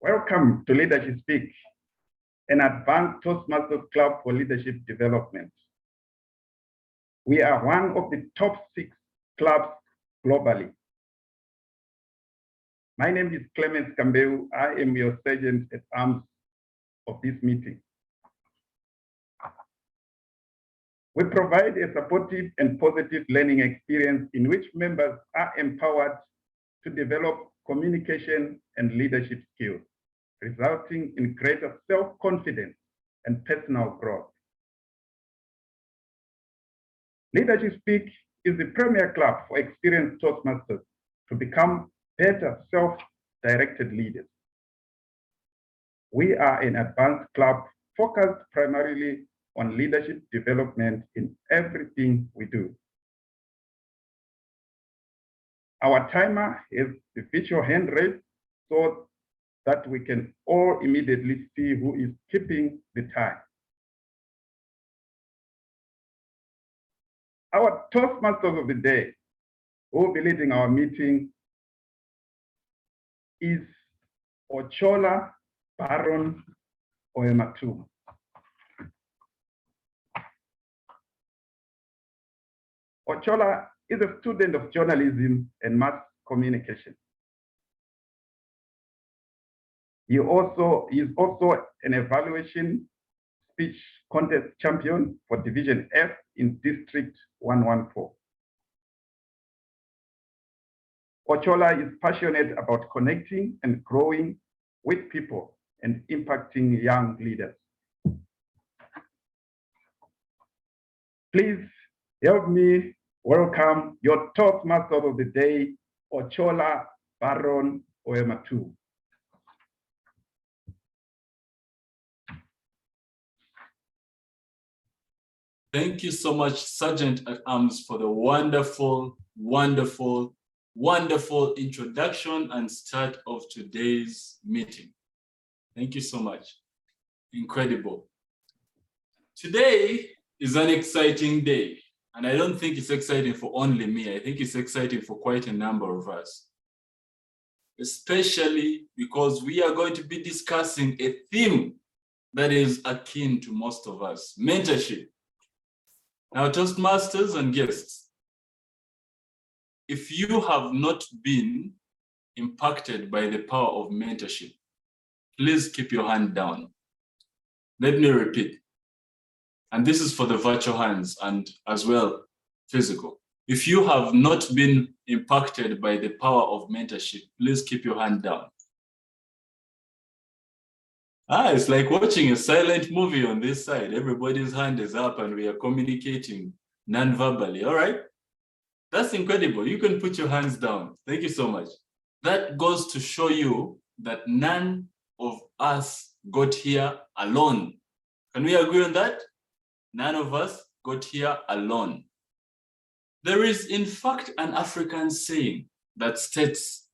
Welcome to Leadership Speak, an advanced Toastmasters Club for leadership development. We are one of the top 6 clubs globally. My name is Clemens Kambeu. I am your sergeant at arms of this meeting. We provide a supportive and positive learning experience in which members are empowered to develop communication and leadership skills, resulting in greater self-confidence and personal growth. Leadership Speak is the premier club for experienced Toastmasters to become better self-directed leaders. We are an advanced club focused primarily on leadership development in everything we do. Our timer is the virtual hand raised so that we can all immediately see who is keeping the time. Our Toastmasters of the day who will be leading our meeting is Ochola, Brahm, Oematu. Ochola is a student of journalism and mass communication. He is also an evaluation speech contest champion for Division F in District 114. Ochola is passionate about connecting and growing with people and impacting young leaders. Please help me welcome your Toastmaster of the day, Ochola, Brahm, Oematu. Thank you so much, Sergeant at Arms, for the wonderful, wonderful, wonderful introduction and start of today's meeting. Thank you so much. Incredible. Today is an exciting day, and I don't think it's exciting for only me. I think it's exciting for quite a number of us, especially because we are going to be discussing a theme that is akin to most of us: mentorship. Now, Toastmasters and guests, if you have not been impacted by the power of mentorship, please keep your hand down. Let me repeat, and this is for the virtual hands and as well physical. If you have not been impacted by the power of mentorship, please keep your hand down. It's like watching a silent movie on this side. Everybody's hand is up and we are communicating non-verbally. All right? That's incredible. You can put your hands down. Thank you so much. That goes to show you that none of us got here alone. Can we agree on that? None of us got here alone. There is, in fact, an African saying that states,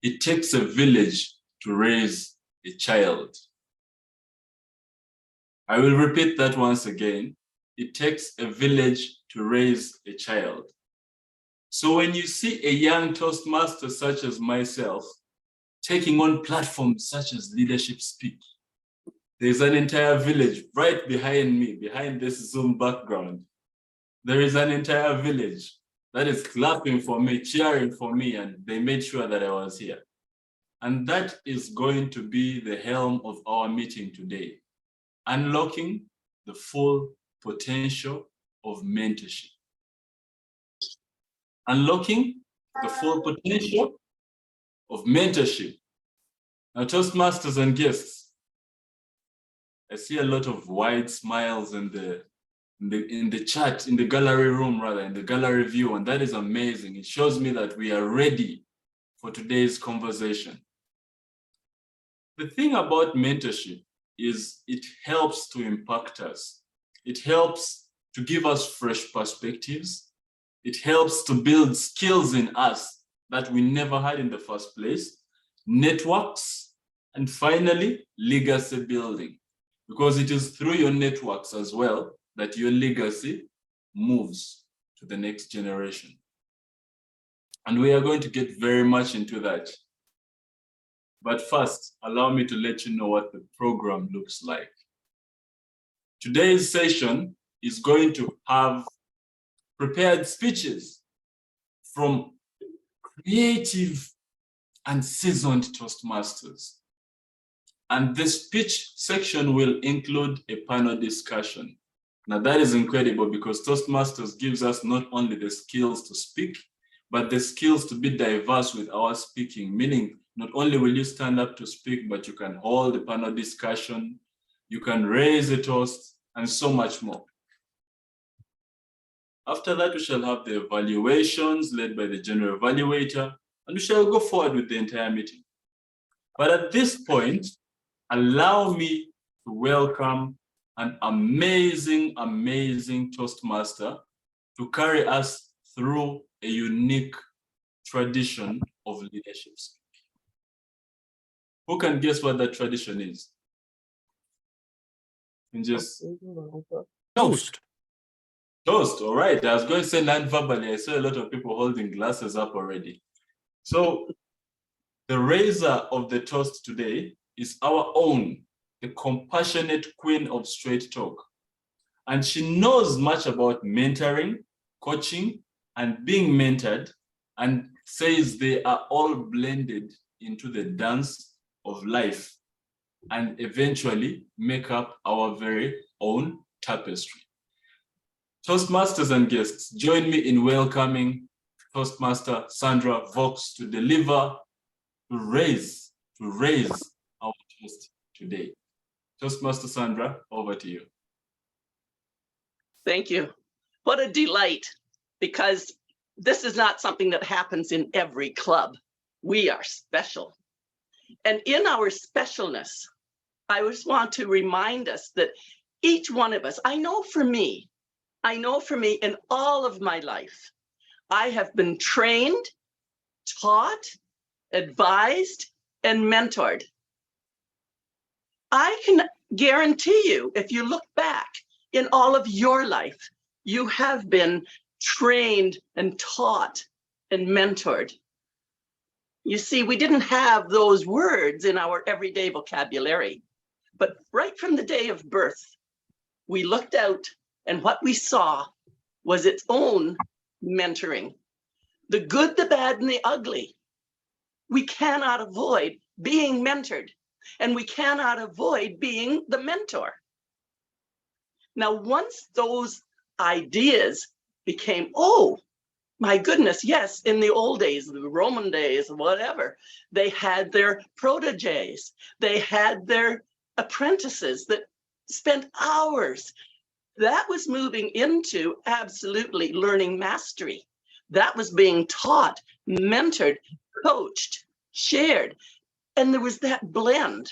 "It takes a village to raise a child." I will repeat that once again. It takes a village to raise a child. So when you see a young Toastmaster such as myself taking on platforms such as Leadership Speak, there's an entire village right behind me, behind this Zoom background. There is an entire village that is clapping for me, cheering for me, and they made sure that I was here. And that is going to be the helm of our meeting today: unlocking the full potential of mentorship. Unlocking the full potential of mentorship. Now, Toastmasters and guests, I see a lot of wide smiles in the chat, in the gallery room rather, in the gallery view, and that is amazing. It shows me that we are ready for today's conversation. The thing about mentorship is it helps to impact us. It helps to give us fresh perspectives. It helps to build skills in us that we never had in the first place, networks, and finally, legacy building. Because it is through your networks as well that your legacy moves to the next generation. And we are going to get very much into that. But first, allow me to let you know what the program looks like. Today's session is going to have prepared speeches from creative and seasoned Toastmasters. And the speech section will include a panel discussion. Now that is incredible because Toastmasters gives us not only the skills to speak, but the skills to be diverse with our speaking, meaning not only will you stand up to speak, but you can hold a panel discussion, you can raise a toast, and so much more. After that, we shall have the evaluations led by the general evaluator, and we shall go forward with the entire meeting. But at this point, allow me to welcome an amazing, amazing Toastmaster to carry us through a unique tradition of leadership. Who can guess what that tradition is? And just Toast. Toast, all right. I was going to say non-verbally. I saw a lot of people holding glasses up already. So the raiser of the toast today is our own, the compassionate queen of straight talk. And she knows much about mentoring, coaching, and being mentored, and says they are all blended into the dance of life and eventually make up our very own tapestry. Toastmasters and guests, join me in welcoming Toastmaster Sandra Vox to deliver, to raise our toast today. Toastmaster Sandra, over to you. Thank you. What a delight, because this is not something that happens in every club. We are special. And in our specialness, I just want to remind us that each one of us, I know for me in all of my life, I have been trained, taught, advised, and mentored. I can guarantee you, if you look back in all of your life, you have been trained and taught and mentored. You see, we didn't have those words in our everyday vocabulary, but right from the day of birth, we looked out and what we saw was its own mentoring. The good, the bad, and the ugly. We cannot avoid being mentored, and we cannot avoid being the mentor. Now, once those ideas became, oh, my goodness, yes, in the old days, the Roman days, whatever, they had their proteges, they had their apprentices that spent hours. That was moving into absolutely learning mastery. That was being taught, mentored, coached, shared. And there was that blend.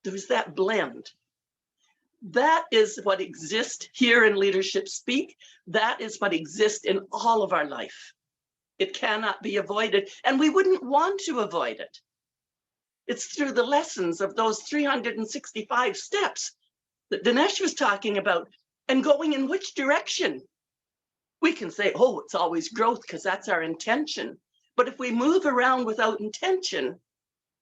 There was that blend. That is what exists here in Leadership Speak. That is what exists in all of our life. It cannot be avoided, and we wouldn't want to avoid it. It's through the lessons of those 365 steps that Dinesh was talking about, and going in which direction. We can say, oh, it's always growth because that's our intention. But if we move around without intention,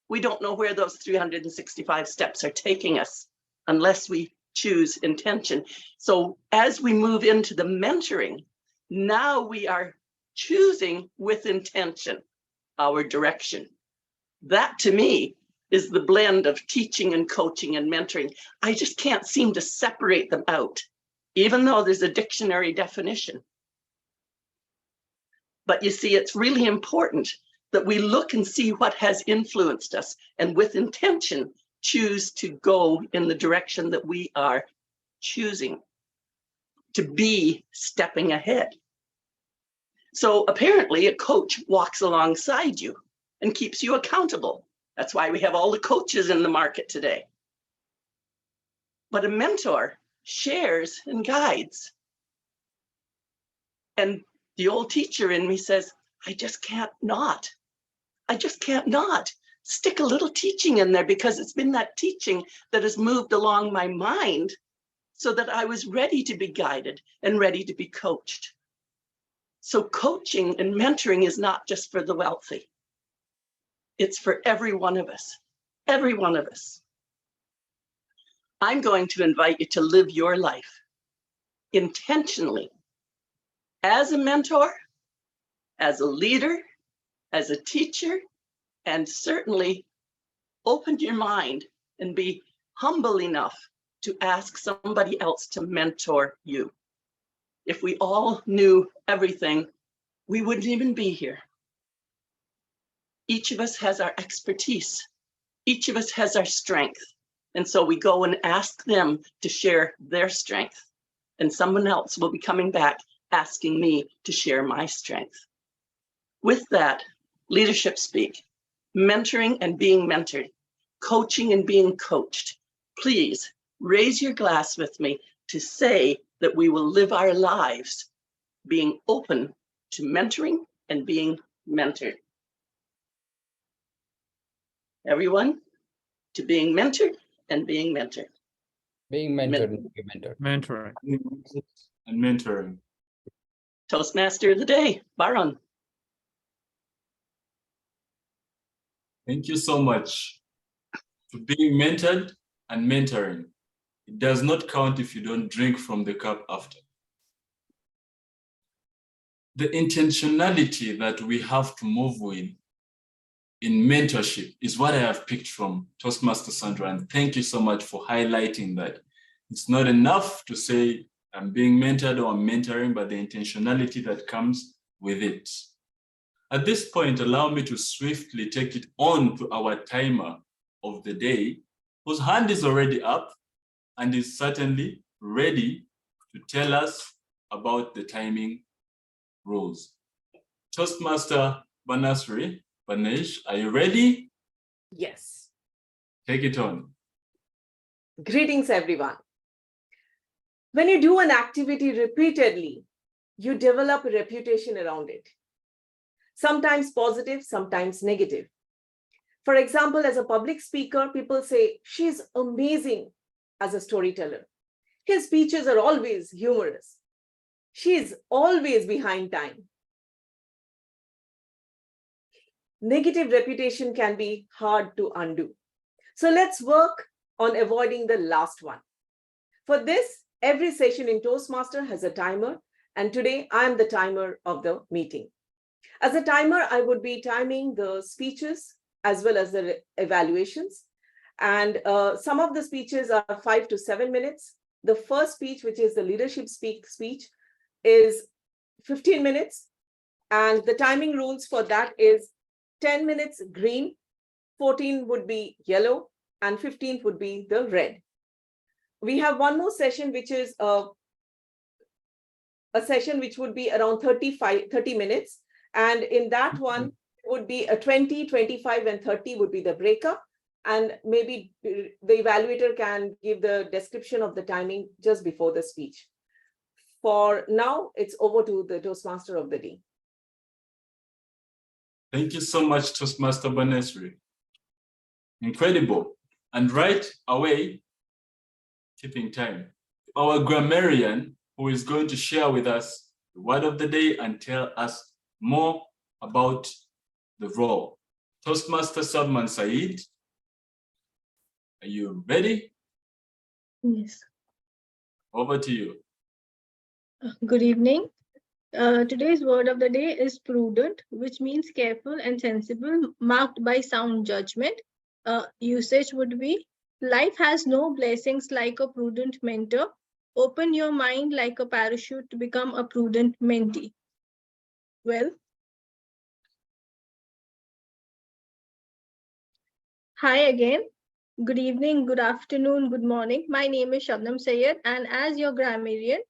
we don't know where those 365 steps are taking us unless we choose intention. So as we move into the mentoring, now we are choosing with intention our direction. That to me is the blend of teaching and coaching and mentoring. I just can't seem to separate them out, even though there's a dictionary definition. But you see, it's really important that we look and see what has influenced us, and with intention, choose to go in the direction that we are choosing to be stepping ahead. So apparently a coach walks alongside you and keeps you accountable. That's why we have all the coaches in the market today. But a mentor shares and guides. And the old teacher in me says, I just can't not stick a little teaching in there, because it's been that teaching that has moved along my mind so that I was ready to be guided and ready to be coached. So coaching and mentoring is not just for the wealthy. It's for every one of us, every one of us. I'm going to invite you to live your life intentionally as a mentor, as a leader, as a teacher, and certainly open your mind and be humble enough to ask somebody else to mentor you. If we all knew everything, we wouldn't even be here. Each of us has our expertise. Each of us has our strength. And so we go and ask them to share their strength. And someone else will be coming back asking me to share my strength. With that, leadership speak, mentoring and being mentored, coaching and being coached. Please raise your glass with me to say that we will live our lives being open to mentoring and being mentored. Everyone, to being mentored and being mentored. Being mentored and being mentored. Mentoring. And mentoring. Toastmaster of the day, Baron. Thank you so much for being mentored and mentoring. It does not count if you don't drink from the cup after. The intentionality that we have to move with in mentorship is what I have picked from Toastmaster Sandra, and thank you so much for highlighting that. It's not enough to say I'm being mentored or I'm mentoring, but the intentionality that comes with it. At this point, allow me to swiftly take it on to our timer of the day, whose hand is already up and is certainly ready to tell us about the timing rules. Toastmaster Banasri, Banesh, are you ready? Yes. Take it on. Greetings, everyone. When you do an activity repeatedly, you develop a reputation around it. Sometimes positive, sometimes negative. For example, as a public speaker, people say, she's amazing as a storyteller. His speeches are always humorous. She's always behind time. Negative reputation can be hard to undo. So let's work on avoiding the last one. For this, every session in Toastmaster has a timer, and today I am the timer of the meeting. As a timer, I would be timing the speeches as well as the evaluations. And some of the speeches are 5 to 7 minutes. The first speech, which is the leadership speech, is 15 minutes. And the timing rules for that is 10 minutes green, 14 would be yellow, and 15 would be the red. We have one more session, which is a session which would be around 30 minutes. And in that one would be a 20, 25, and 30 would be the breaker. And maybe the evaluator can give the description of the timing just before the speech. For now, it's over to the Toastmaster of the day. Thank you so much, Toastmaster Banesri. Incredible. And right away, keeping time, our grammarian who is going to share with us the word of the day and tell us more about the role. Toastmaster Salman Said, are you ready? Yes. Over to you. Good evening. Today's word of the day is prudent, which means careful and sensible, marked by sound judgment. Usage would be, life has no blessings like a prudent mentor. Open your mind like a parachute to become a prudent mentee. Well, hi again. Good evening, good afternoon, good morning. My name is Shabnam Sayed, and as your grammarian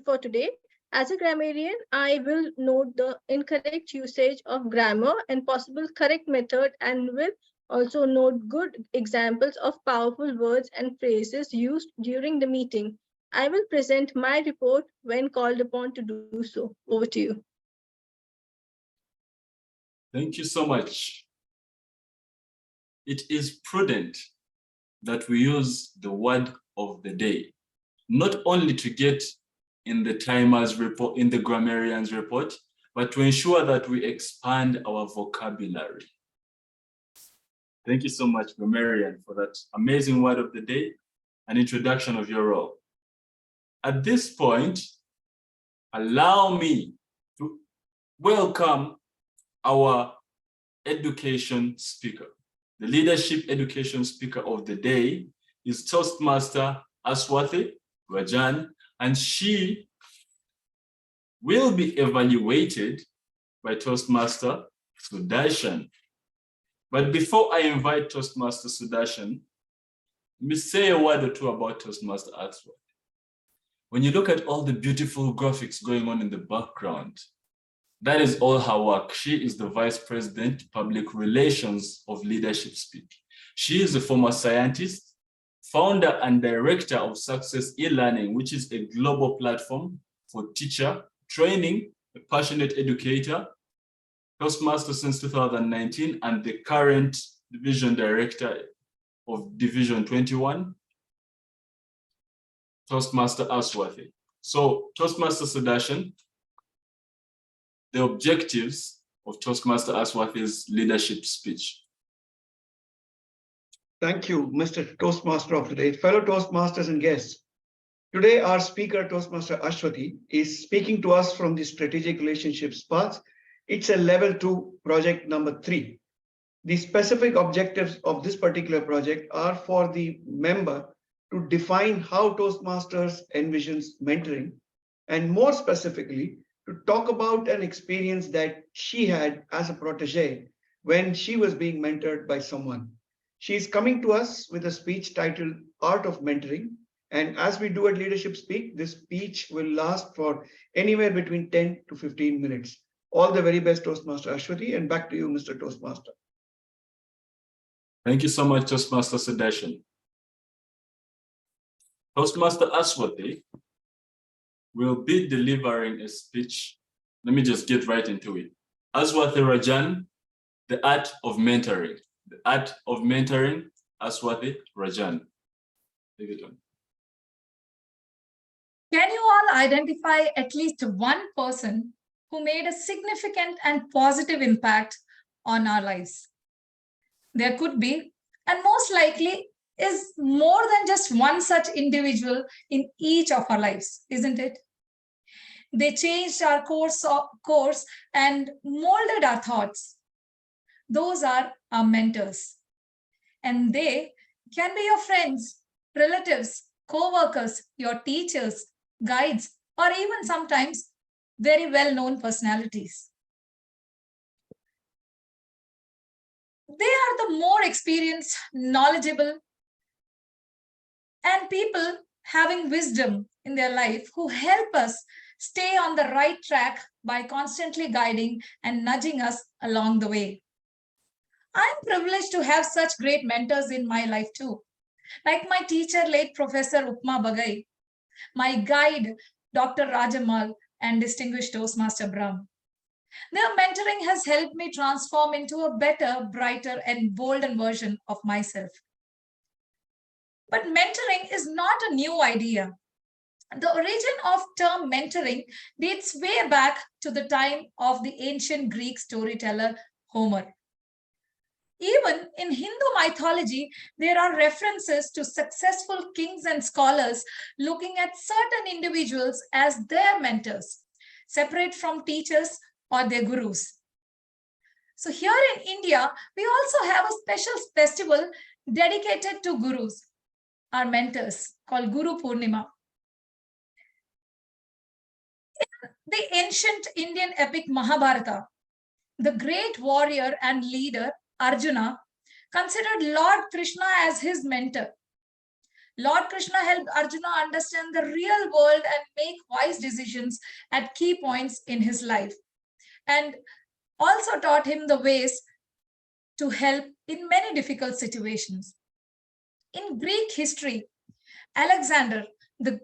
for today, as a grammarian, I will note the incorrect usage of grammar and possible correct method, and will also note good examples of powerful words and phrases used during the meeting. I will present my report when called upon to do so. Over to you. Thank you so much. It is prudent that we use the word of the day, not only to get in the timer's report, in the grammarian's report, but to ensure that we expand our vocabulary. Thank you so much, Marian, for that amazing word of the day and introduction of your role. At this point, allow me to welcome our education speaker. The leadership education speaker of the day is Toastmaster Aswathy, Rajan, and she will be evaluated by Toastmaster Sudarshan. But before I invite Toastmaster Sudarshan, let me say a word or two about Toastmaster Aswathy. When you look at all the beautiful graphics going on in the background, that is all her work. She is the Vice President, Public Relations of Leadership Speak. She is a former scientist, founder and director of Success e-Learning, which is a global platform for teacher training, a passionate educator, Toastmaster since 2019, and the current division director of Division 21, Toastmaster Aswathy. So Toastmaster Sudarshan, the objectives of Toastmaster Aswathy's leadership speech. Thank you, Mr. Toastmaster of the day. Fellow Toastmasters and guests, today our speaker, Toastmaster Aswathy, is speaking to us from the Strategic Relationships path. It's a level 2 project number 3. The specific objectives of this particular project are for the member to define how Toastmasters envisions mentoring, and more specifically, to talk about an experience that she had as a protege when she was being mentored by someone. She is coming to us with a speech titled Art of Mentoring. And as we do at Leadership Speak, this speech will last for anywhere between 10 to 15 minutes. All the very best, Toastmaster Aswathy, and back to you, Mr. Toastmaster. Thank you so much, Toastmaster Sudarshan. Toastmaster Aswathy will be delivering a speech. Let me just get right into it. Aswathy Rajan, the art of mentoring. The art of mentoring, Aswathy Rajan. Take it on. Can you all identify at least one person who made a significant and positive impact on our lives? There could be, and most likely is more than just one such individual in each of our lives, isn't it? They changed our course and molded our thoughts. Those are our mentors. And they can be your friends, relatives, co-workers, your teachers, guides, or even sometimes very well-known personalities. They are the more experienced, knowledgeable, and people having wisdom in their life who help us stay on the right track by constantly guiding and nudging us along the way. I'm privileged to have such great mentors in my life too, like my teacher, late Professor Upma Bagai, my guide, Dr. Rajamal, and distinguished Toastmaster Brahm. Their mentoring has helped me transform into a better, brighter, and bolder version of myself. But mentoring is not a new idea. The origin of term mentoring dates way back to the time of the ancient Greek storyteller Homer. Even in Hindu mythology, there are references to successful kings and scholars looking at certain individuals as their mentors, separate from teachers or their gurus. So here in India, we also have a special festival dedicated to gurus, our mentors, called Guru Purnima. In the ancient Indian epic Mahabharata, the great warrior and leader Arjuna considered Lord Krishna as his mentor. Lord Krishna helped Arjuna understand the real world and make wise decisions at key points in his life, and also taught him the ways to help in many difficult situations. In Greek history, Alexander the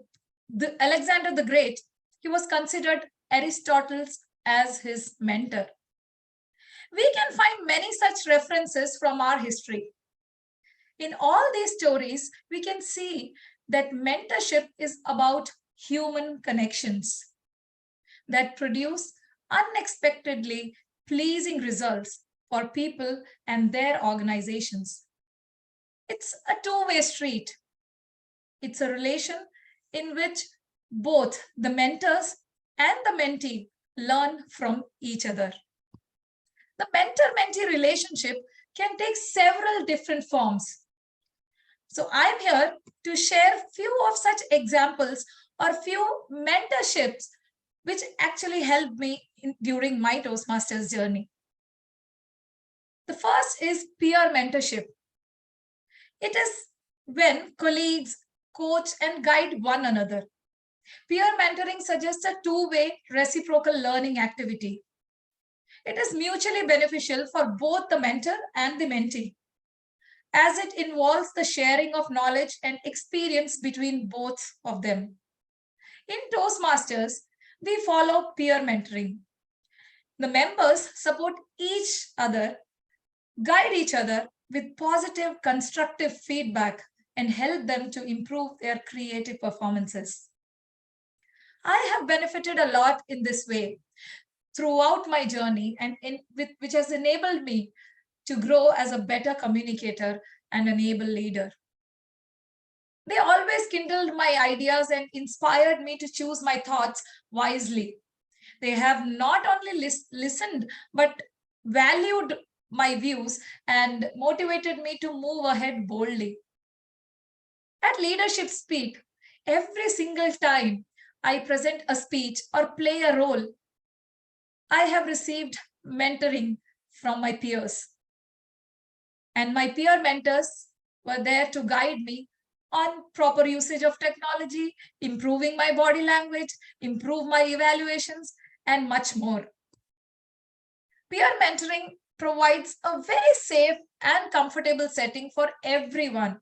Great, he was considered Aristotle as his mentor. We can find many such references from our history. In all these stories, we can see that mentorship is about human connections that produce unexpectedly pleasing results for people and their organizations. It's a two-way street. It's a relation in which both the mentors and the mentee learn from each other. The mentor-mentee relationship can take several different forms. So I'm here to share few of such examples or few mentorships which actually helped me during my Toastmasters journey. The first is peer mentorship. It is when colleagues coach and guide one another. Peer mentoring suggests a two-way reciprocal learning activity. It is mutually beneficial for both the mentor and the mentee, as it involves the sharing of knowledge and experience between both of them. In Toastmasters, we follow peer mentoring. The members support each other, guide each other with positive, constructive feedback, and help them to improve their creative performances. I have benefited a lot in this way throughout my journey, and which has enabled me to grow as a better communicator and an able leader. They always kindled my ideas and inspired me to choose my thoughts wisely. They have not only listened, but valued my views and motivated me to move ahead boldly. At Leadership Speak, every single time I present a speech or play a role, I have received mentoring from my peers. And my peer mentors were there to guide me on proper usage of technology, improving my body language, improve my evaluations, and much more. Peer mentoring provides a very safe and comfortable setting for everyone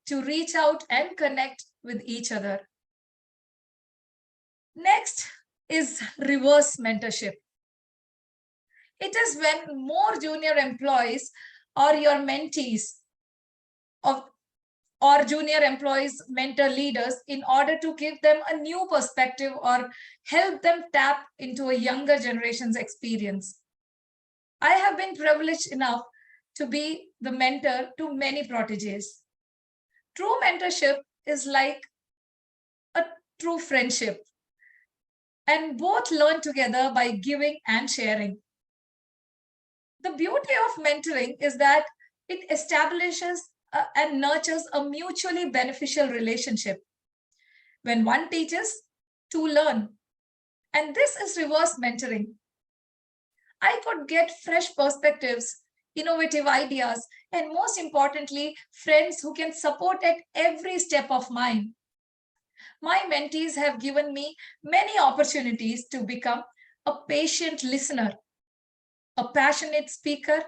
to reach out and connect with each other. Next is reverse mentorship. It is when more junior employees or your mentees or junior employees mentor leaders in order to give them a new perspective or help them tap into a younger generation's experience. I have been privileged enough to be the mentor to many proteges. True mentorship is like a true friendship, and both learn together by giving and sharing. The beauty of mentoring is that it establishes and nurtures a mutually beneficial relationship. When one teaches, two learn. And this is reverse mentoring. I could get fresh perspectives, innovative ideas, and most importantly, friends who can support at every step of mine. My mentees have given me many opportunities to become a patient listener, a passionate speaker,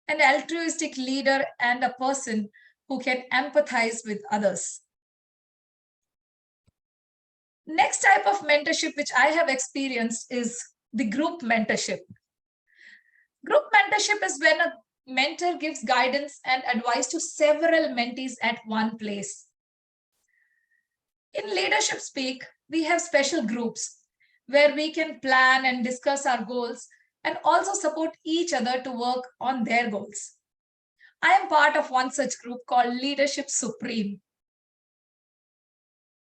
an altruistic leader, and a person who can empathize with others. Next type of mentorship which I have experienced is the group mentorship. Group mentorship is when a mentor gives guidance and advice to several mentees at one place. In Leadership Speak, we have special groups where we can plan and discuss our goals and also support each other to work on their goals. I am part of one such group called Leadership Supreme.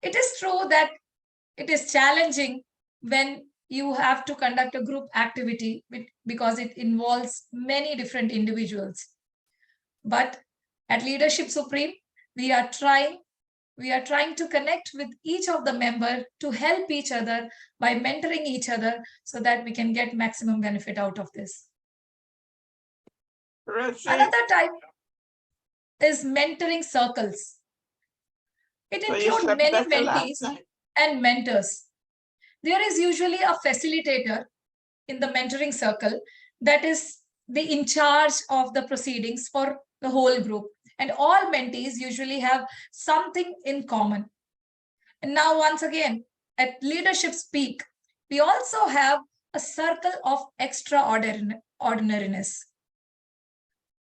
It is true that it is challenging when you have to conduct a group activity because it involves many different individuals. But at Leadership Supreme, we are trying to connect with each of the members to help each other by mentoring each other so that we can get maximum benefit out of this. Another type is mentoring circles. It includes many mentees and mentors. There is usually a facilitator in the mentoring circle that is in charge of the proceedings for the whole group. And all mentees usually have something in common. And now, once again, at Leadership Speak, we also have a circle of extraordinariness.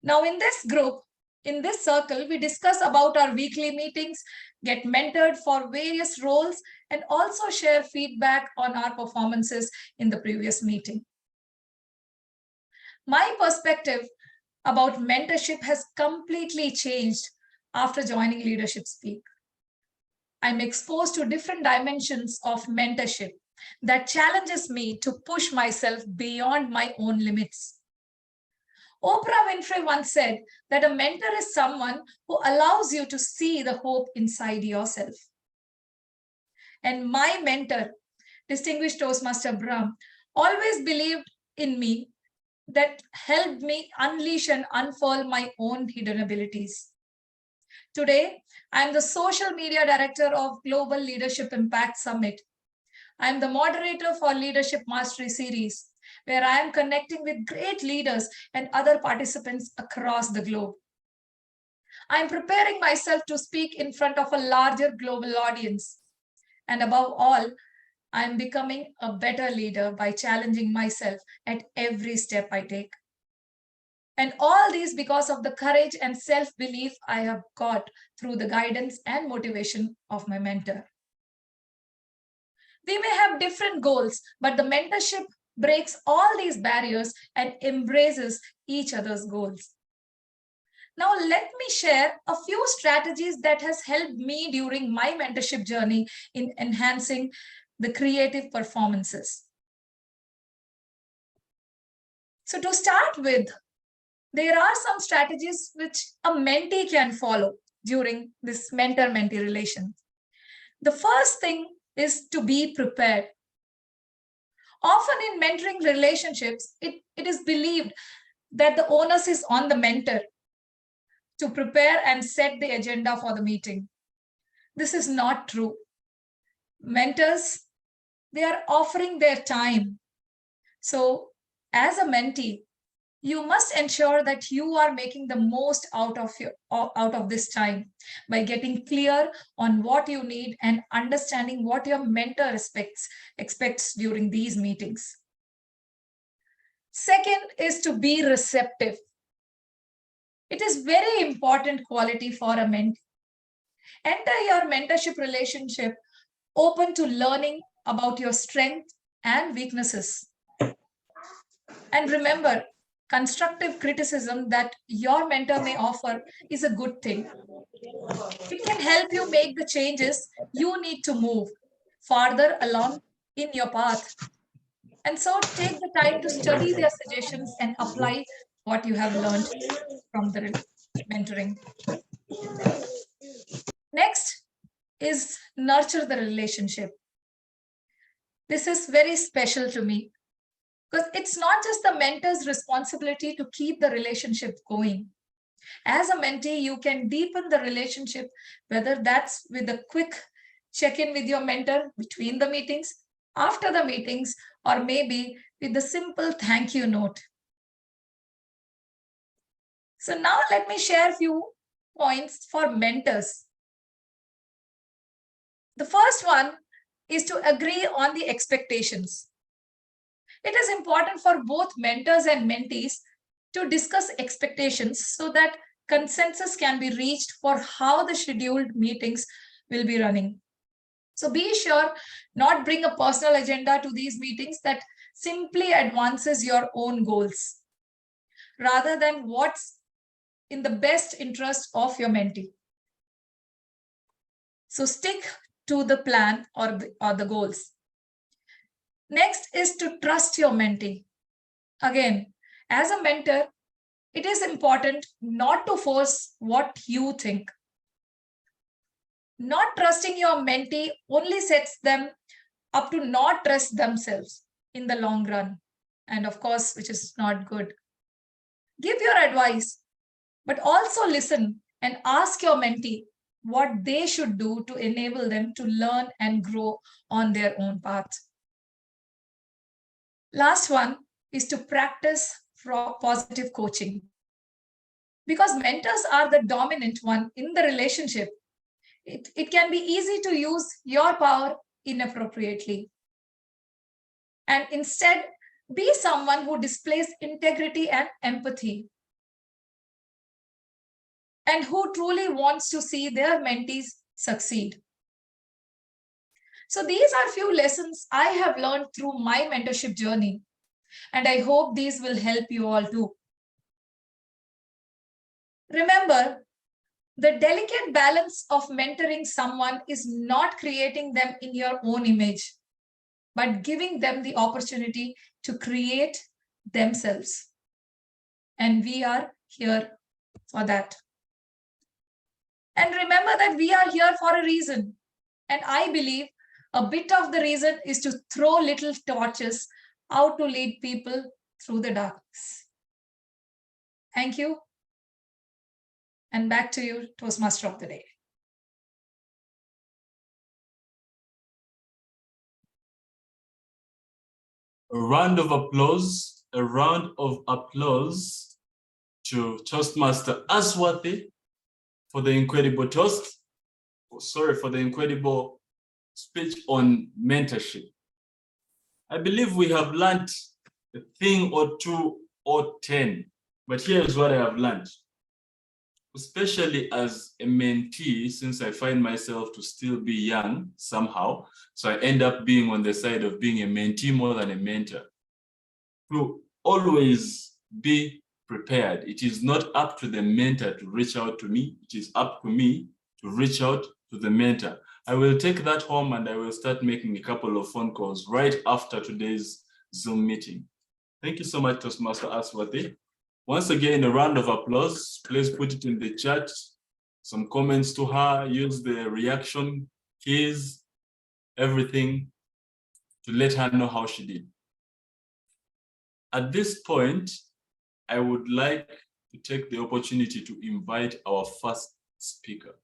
Now, in this group, in this circle, we discuss about our weekly meetings, get mentored for various roles, and also share feedback on our performances in the previous meeting. My perspective about mentorship has completely changed after joining Leadership Speak. I'm exposed to different dimensions of mentorship that challenges me to push myself beyond my own limits. Oprah Winfrey once said that a mentor is someone who allows you to see the hope inside yourself. And my mentor, distinguished Toastmaster Brahm, always believed in me, that helped me unleash and unfurl my own hidden abilities. Today, I am the social media director of Global Leadership Impact Summit. I am the moderator for Leadership Mastery Series, where I am connecting with great leaders and other participants across the globe. I am preparing myself to speak in front of a larger global audience. And above all, I am becoming a better leader by challenging myself at every step I take. And all these because of the courage and self-belief I have got through the guidance and motivation of my mentor. We may have different goals, but the mentorship breaks all these barriers and embraces each other's goals. Now, let me share a few strategies that has helped me during my mentorship journey in enhancing the creative performances. So to start with, there are some strategies which a mentee can follow during this mentor-mentee relation. The first thing is to be prepared. Often in mentoring relationships, it is believed that the onus is on the mentor to prepare and set the agenda for the meeting. This is not true. Mentors, they are offering their time. So as a mentee, you must ensure that you are making the most out of this time by getting clear on what you need and understanding what your mentor expects during these meetings. Second is to be receptive. It is very important quality for a mentee. Enter your mentorship relationship open to learning about your strengths and weaknesses. And remember, constructive criticism that your mentor may offer is a good thing. It can help you make the changes you need to move farther along in your path. And so take the time to study their suggestions and apply what you have learned from the mentoring. Next is nurture the relationship. This is very special to me because it's not just the mentor's responsibility to keep the relationship going. As a mentee, you can deepen the relationship, whether that's with a quick check-in with your mentor between the meetings, after the meetings, or maybe with a simple thank you note. So now let me share a few points for mentors. The first one is to agree on the expectations. It is important for both mentors and mentees to discuss expectations so that consensus can be reached for how the scheduled meetings will be running. So be sure not bring a personal agenda to these meetings that simply advances your own goals, rather than what's in the best interest of your mentee. So stick to the plan or the goals. Next is to trust your mentee. Again, as a mentor, it is important not to force what you think. Not trusting your mentee only sets them up to not trust themselves in the long run. And of course, which is not good. Give your advice, but also listen and ask your mentee what they should do to enable them to learn and grow on their own path. Last one is to practice positive coaching. Because mentors are the dominant one in the relationship, it can be easy to use your power inappropriately. And instead, be someone who displays integrity and empathy, and who truly wants to see their mentees succeed. So these are few lessons I have learned through my mentorship journey. And I hope these will help you all too. Remember, the delicate balance of mentoring someone is not creating them in your own image, but giving them the opportunity to create themselves. And we are here for that. And remember that we are here for a reason. And I believe a bit of the reason is to throw little torches out to lead people through the darkness. Thank you. And back to you, Toastmaster of the Day. A round of applause to Toastmaster Aswathy for the incredible toast. For the incredible speech on mentorship. I believe we have learned a thing or two or 10, but here's what I have learned. Especially as a mentee, since I find myself to still be young somehow, so I end up being on the side of being a mentee more than a mentor. To always be prepared. It is not up to the mentor to reach out to me. It is up to me to reach out to the mentor. I will take that home and I will start making a couple of phone calls right after today's Zoom meeting. Thank you so much, Toastmaster Aswathy. Once again, a round of applause. Please put it in the chat. Some comments to her, use the reaction keys, everything to let her know how she did. At this point, I would like to take the opportunity to invite our first speaker.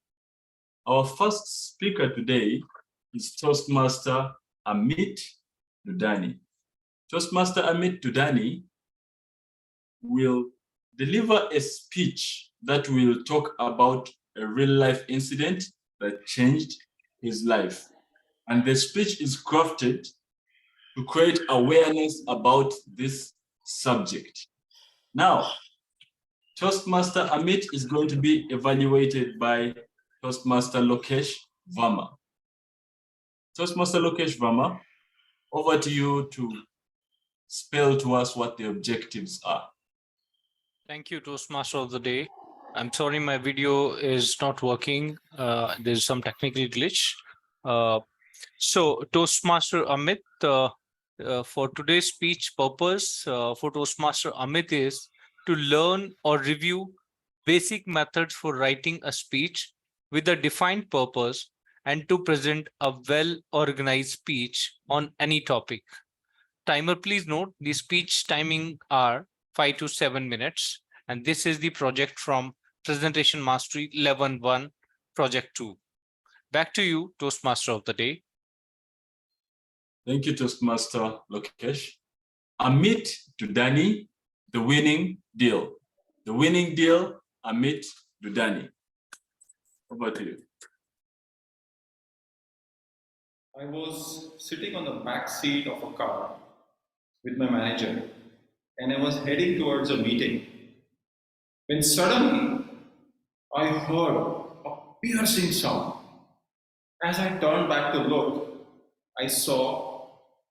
Our first speaker today is Toastmaster Amit Dudani. Toastmaster Amit Dudani will deliver a speech that will talk about a real-life incident that changed his life. And the speech is crafted to create awareness about this subject. Now, Toastmaster Amit is going to be evaluated by Toastmaster Lokesh Verma. Toastmaster Lokesh Verma, over to you to spell to us what the objectives are. Thank you, Toastmaster of the Day. I'm sorry my video is not working. There's some technical glitch. So Toastmaster Amit, for today's speech purpose for Toastmaster Amit is to learn or review basic methods for writing a speech with a defined purpose and to present a well-organized speech on any topic. Timer, please note the speech timing are 5 to 7 minutes. And this is the project from Presentation Mastery 11.1 Project 2. Back to you, Toastmaster of the Day. Thank you, Toastmaster Lokesh. Amit Dudani, the winning deal. The winning deal, Amit Dudani. Over to you. I was sitting on the back seat of a car with my manager, and I was heading towards a meeting, when suddenly I heard a piercing sound. As I turned back to look, I saw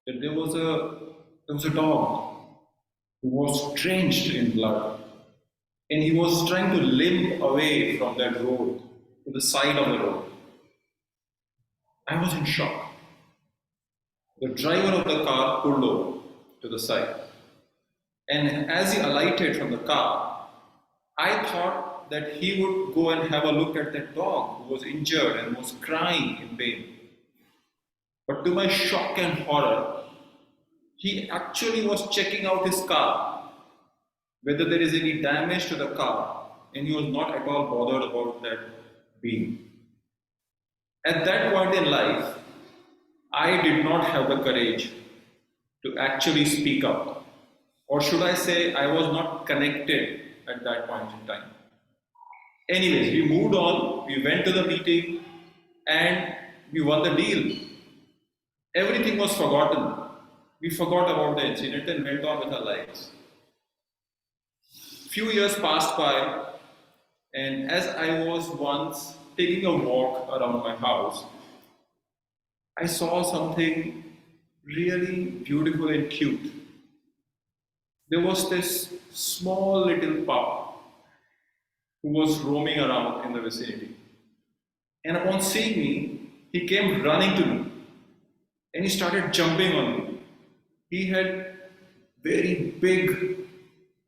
that there was a dog who was drenched in blood, and he was trying to limp away from that road to the side of the road. I was in shock. The driver of the car pulled over to the side, and as he alighted from the car, I thought that he would go and have a look at that dog who was injured and was crying in pain. But to my shock and horror, he actually was checking out his car, whether there is any damage to the car, and he was not at all bothered about that being. At that point in life, I did not have the courage to actually speak up. Or should I say, I was not connected at that point in time. Anyways, we moved on, we went to the meeting, and we won the deal. Everything was forgotten. We forgot about the incident and went on with our lives. Few years passed by, and as I was once taking a walk around my house, I saw something really beautiful and cute. there was this small little pup who was roaming around in the vicinity. And upon seeing me, he came running to me and he started jumping on me. He had very big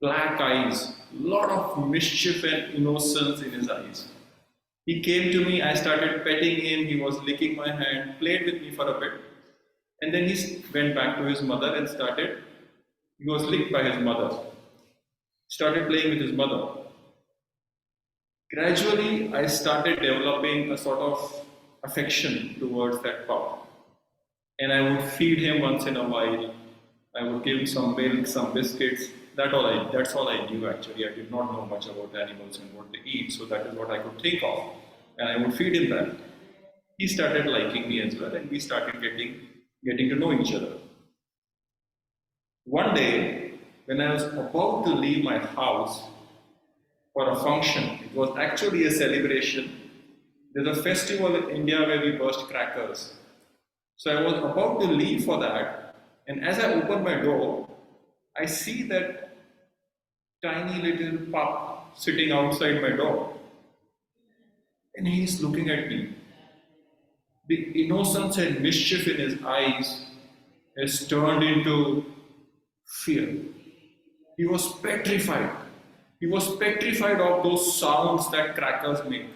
black eyes, lot of mischief and innocence in his eyes. He came to me, I started petting him, he was licking my hand, played with me for a bit, and then he went back to his mother and he was licked by his mother, started playing with his mother. Gradually, I started developing a sort of affection towards that pup. And I would feed him once in a while. I would give him some milk, some biscuits. That's all I knew actually. I did not know much about animals and what they eat, so that is what I could think of. And I would feed him that. He started liking me as well, and we started getting to know each other. One day, when I was about to leave my house for a function, it was actually a celebration. There's a festival in India where we burst crackers. So I was about to leave for that, and as I opened my door, I see that tiny little pup sitting outside my door. And he's looking at me. The innocence and mischief in his eyes has turned into fear. He was petrified. He was petrified of those sounds that crackers make.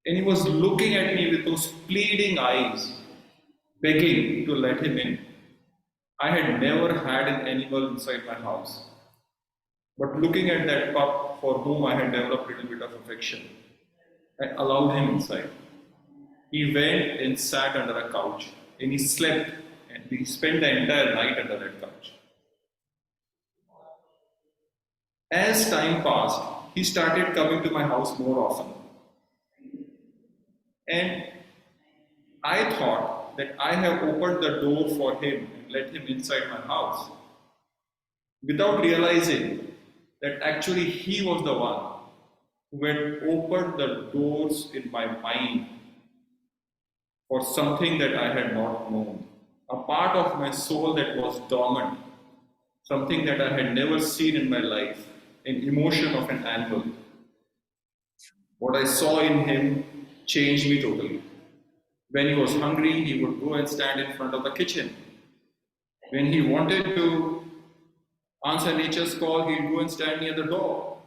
And he was looking at me with those pleading eyes, begging to let him in. I had never had an animal inside my house. But looking at that pup for whom I had developed a little bit of affection, I allowed him inside. He went and sat under a couch and he slept, and he spent the entire night under that couch. As time passed, he started coming to my house more often. And I thought that I have opened the door for him and let him inside my house, without realizing that actually he was the one who had opened the doors in my mind for something that I had not known, a part of my soul that was dormant, something that I had never seen in my life, an emotion of an animal. What I saw in him changed me totally. When he was hungry, he would go and stand in front of the kitchen. When he wanted to answer nature's call, he'd go and stand near the door.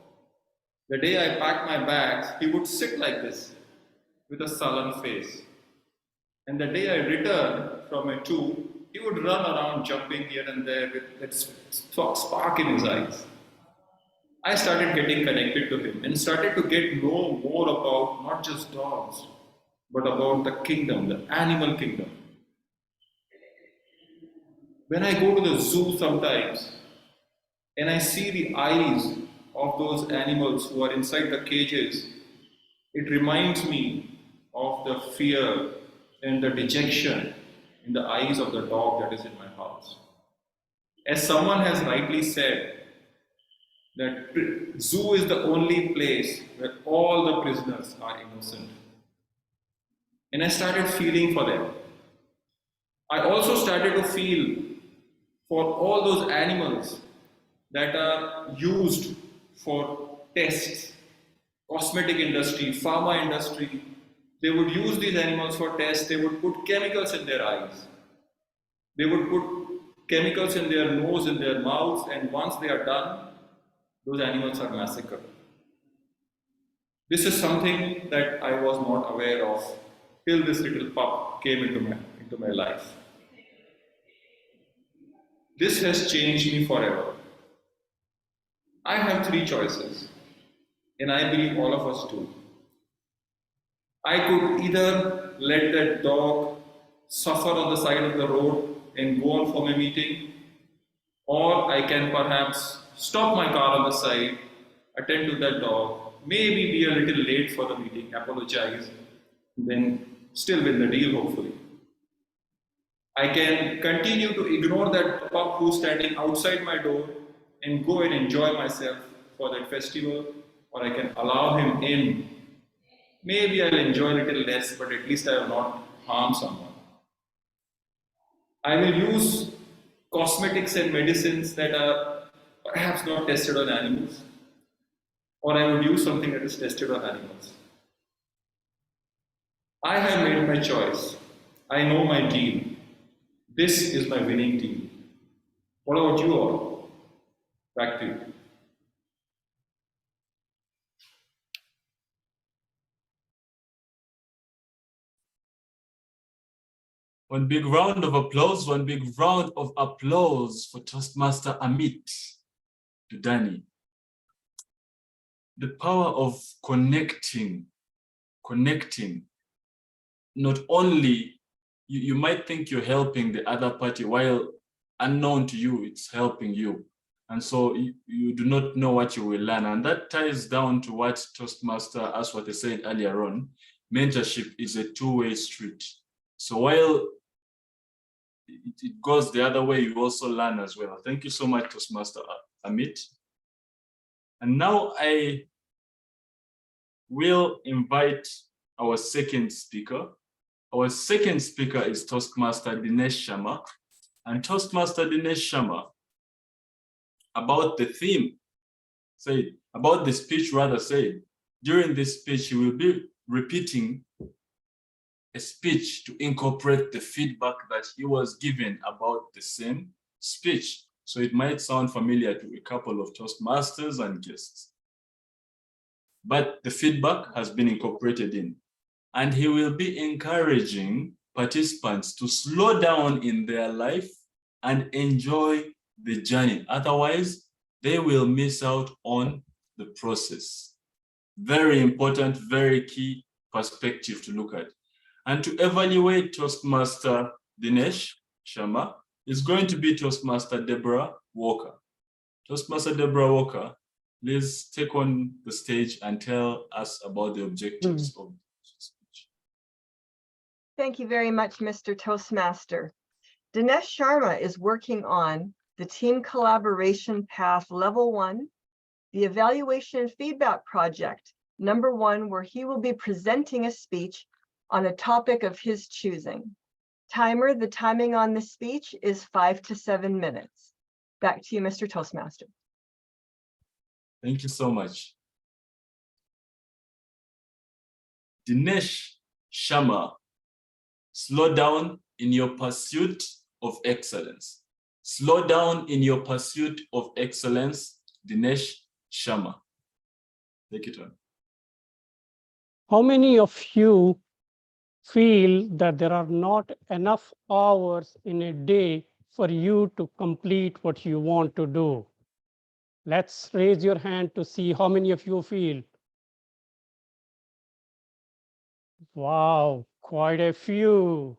The day I packed my bags, he would sit like this with a sullen face. And the day I returned from a tour, he would run around jumping here and there with that spark in his eyes. I started getting connected to him and started to get know more about not just dogs, but about the kingdom, the animal kingdom. When I go to the zoo sometimes and I see the eyes of those animals who are inside the cages, it reminds me of the fear and the dejection in the eyes of the dog that is in my house. As someone has rightly said, that zoo is the only place where all the prisoners are innocent. And I started feeling for them. I also started to feel for all those animals that are used for tests, cosmetic industry, pharma industry. They would use these animals for tests. They would put chemicals in their eyes. They would put chemicals in their nose, in their mouths, and once they are done, those animals are massacred. This is something that I was not aware of till this little pup came into my life. This has changed me forever. I have three choices, and I believe all of us do. I could either let that dog suffer on the side of the road and go on for my meeting, or I can perhaps stop my car on the side, attend to that dog, maybe be a little late for the meeting, apologize, then still win the deal, hopefully. I can continue to ignore that pup who's standing outside my door and go and enjoy myself for that festival, or I can allow him in. Maybe I'll enjoy a little less, but at least I will not harm someone. I will use cosmetics and medicines that are perhaps not tested on animals, or I would use something that is tested on animals. I have made my choice. I know my team. This is my winning team. What about you all? Back to you. One big round of applause for Toastmaster Amit, Dudani. The power of connecting. Not only, you might think you're helping the other party, while unknown to you, it's helping you. And so you do not know what you will learn. And that ties down to what Toastmaster Aswathy said earlier on. Mentorship is a two-way street. So while it goes the other way, you also learn as well. Thank you so much, Toastmaster Amit. And now I will invite our second speaker. Our second speaker is Toastmaster Dinesh Sharma. And Toastmaster Dinesh Sharma, about the theme, about the speech rather, said, during this speech, he will be repeating a speech to incorporate the feedback that he was given about the same speech. So it might sound familiar to a couple of Toastmasters and guests. But the feedback has been incorporated in. And he will be encouraging participants to slow down in their life and enjoy the journey. Otherwise, they will miss out on the process. Very important, very key perspective to look at. And to evaluate Toastmaster Dinesh Sharma is going to be Toastmaster Deborah Walker. Toastmaster Deborah Walker, please take on the stage and tell us about the objectives of the speech. Thank you very much, Mr. Toastmaster. Dinesh Sharma is working on the Team Collaboration Path Level 1, the Evaluation and Feedback Project, number 1, where he will be presenting a speech on a topic of his choosing. Timer, the timing on this speech is 5 to 7 minutes. Back to you, Mr. Toastmaster. Thank you so much. Dinesh Sharma, slow down in your pursuit of excellence. Slow down in your pursuit of excellence, Dinesh Sharma. Take it on. How many of you feel that there are not enough hours in a day for you to complete what you want to do? Let's raise your hand to see how many of you feel. Wow, quite a few.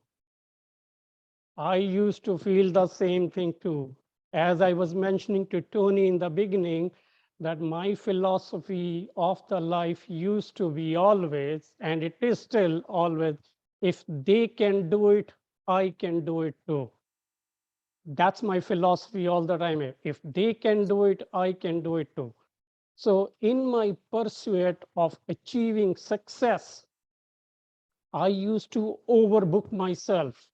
I used to feel the same thing too. As I was mentioning to Tony in the beginning, that my philosophy of the life used to be always, and it is still always, if they can do it, I can do it too. That's my philosophy all the time. If they can do it, I can do it too. So in my pursuit of achieving success, I used to overbook myself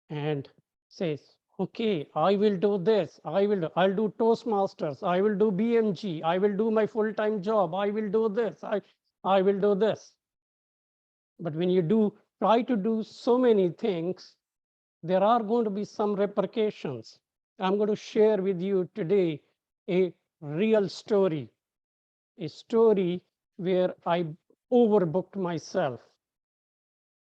and says, okay, I will do this. I'll do Toastmasters. I will do BMG. I will do my full-time job. I will do this. I will do this. But when you try to do so many things, there are going to be some repercussions. I'm going to share with you today a real story, a story where I overbooked myself.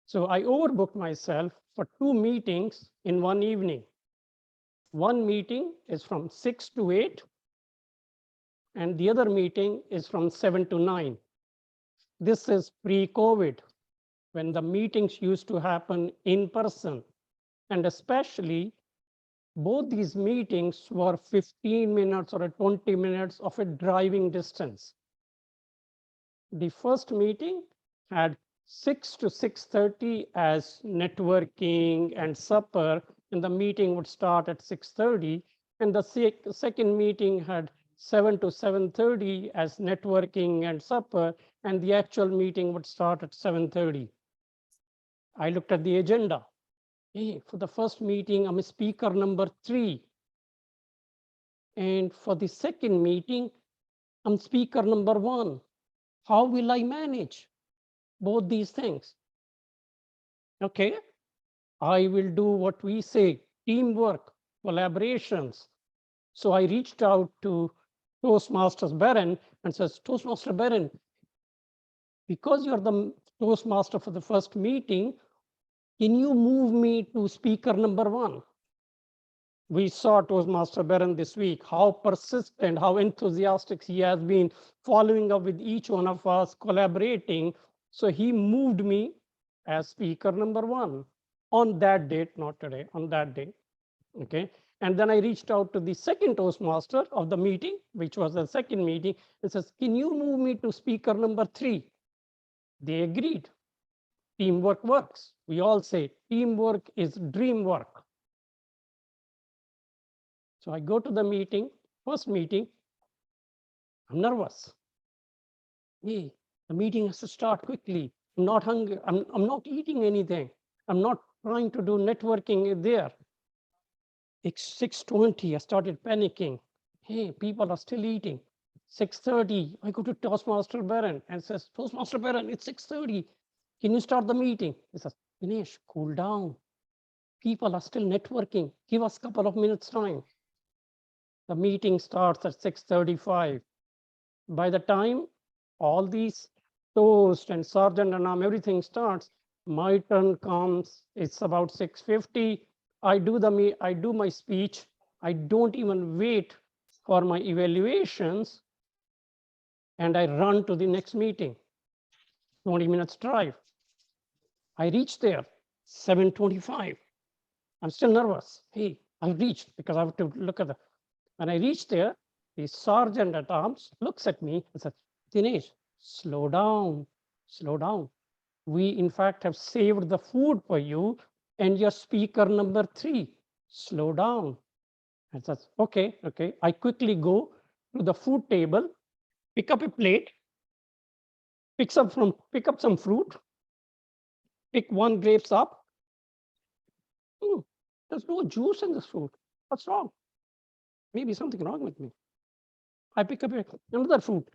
So I overbooked myself for 2 meetings in one evening. One meeting is from 6 to 8, and the other meeting is from 7 to 9. This is pre-COVID, when the meetings used to happen in person. And especially, both these meetings were 15 minutes or 20 minutes of a driving distance. The first meeting had 6 to 6:30 as networking and supper, and the meeting would start at 6:30. And the second meeting had 7 to 7:30 as networking and supper, and the actual meeting would start at 7:30. I looked at the agenda. Hey, for the first meeting, I'm a speaker number 3. And for the second meeting, I'm speaker number 1. How will I manage both these things? Okay, I will do what we say, teamwork, collaborations. So I reached out to Toastmasters Baron and says, Toastmaster Baron, because you're the Toastmaster for the first meeting, can you move me to speaker number 1? We saw Toastmaster Baron this week, how persistent, how enthusiastic he has been following up with each one of us, collaborating. So he moved me as speaker number 1 on that date, not today, on that day. Okay. And then I reached out to the second Toastmaster of the meeting, which was the second meeting, and says, can you move me to speaker number 3? They agreed. Teamwork works. We all say teamwork is dream work. So I go to the meeting, first meeting, I'm nervous. Hey, the meeting has to start quickly. I'm not hungry. I'm not eating anything. I'm not trying to do networking there. It's 6:20. I started panicking. Hey, people are still eating. 6:30. I go to Toastmaster Baron and says, Toastmaster Baron, it's 6:30. Can you start the meeting? He says, Dinesh, cool down. People are still networking. Give us a couple of minutes time. The meeting starts at 6:35. By the time all these toast and sergeant and everything starts, my turn comes. It's about 6:50. I do my speech. I don't even wait for my evaluations, and I run to the next meeting. 20 minutes drive. I reach there 7:25. I'm still nervous. Hey, I reached because I have to look at the. When I reach there, the sergeant at arms looks at me and says, Dinesh, slow down, slow down. We, in fact, have saved the food for you and your speaker number 3. Slow down. And says, okay, okay. I quickly go to the food table, pick up a plate, pick up some fruit, pick 1 grapes up. There's no juice in this fruit. What's wrong? Maybe something wrong with me. I pick up another fruit.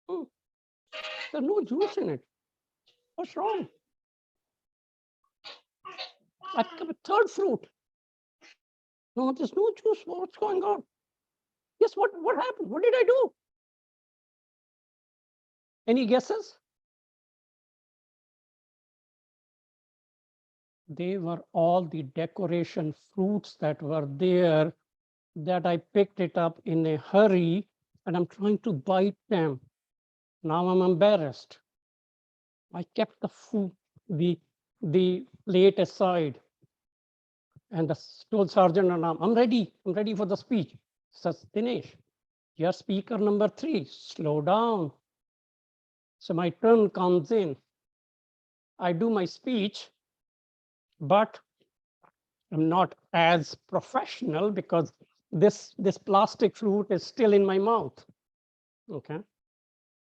There's no juice in it. What's wrong? I pick up a 3rd fruit. No, there's no juice. What's going on? Guess what happened? What did I do? Any guesses? They were all the decoration fruits that were there that I picked it up in a hurry and I'm trying to bite them. Now I'm embarrassed. I kept the food, the plate aside and told Sergeant and I'm ready for the speech. Says, Dinesh, you're speaker number 3, slow down. So my turn comes in. I do my speech, but I'm not as professional because this plastic fruit is still in my mouth. Okay,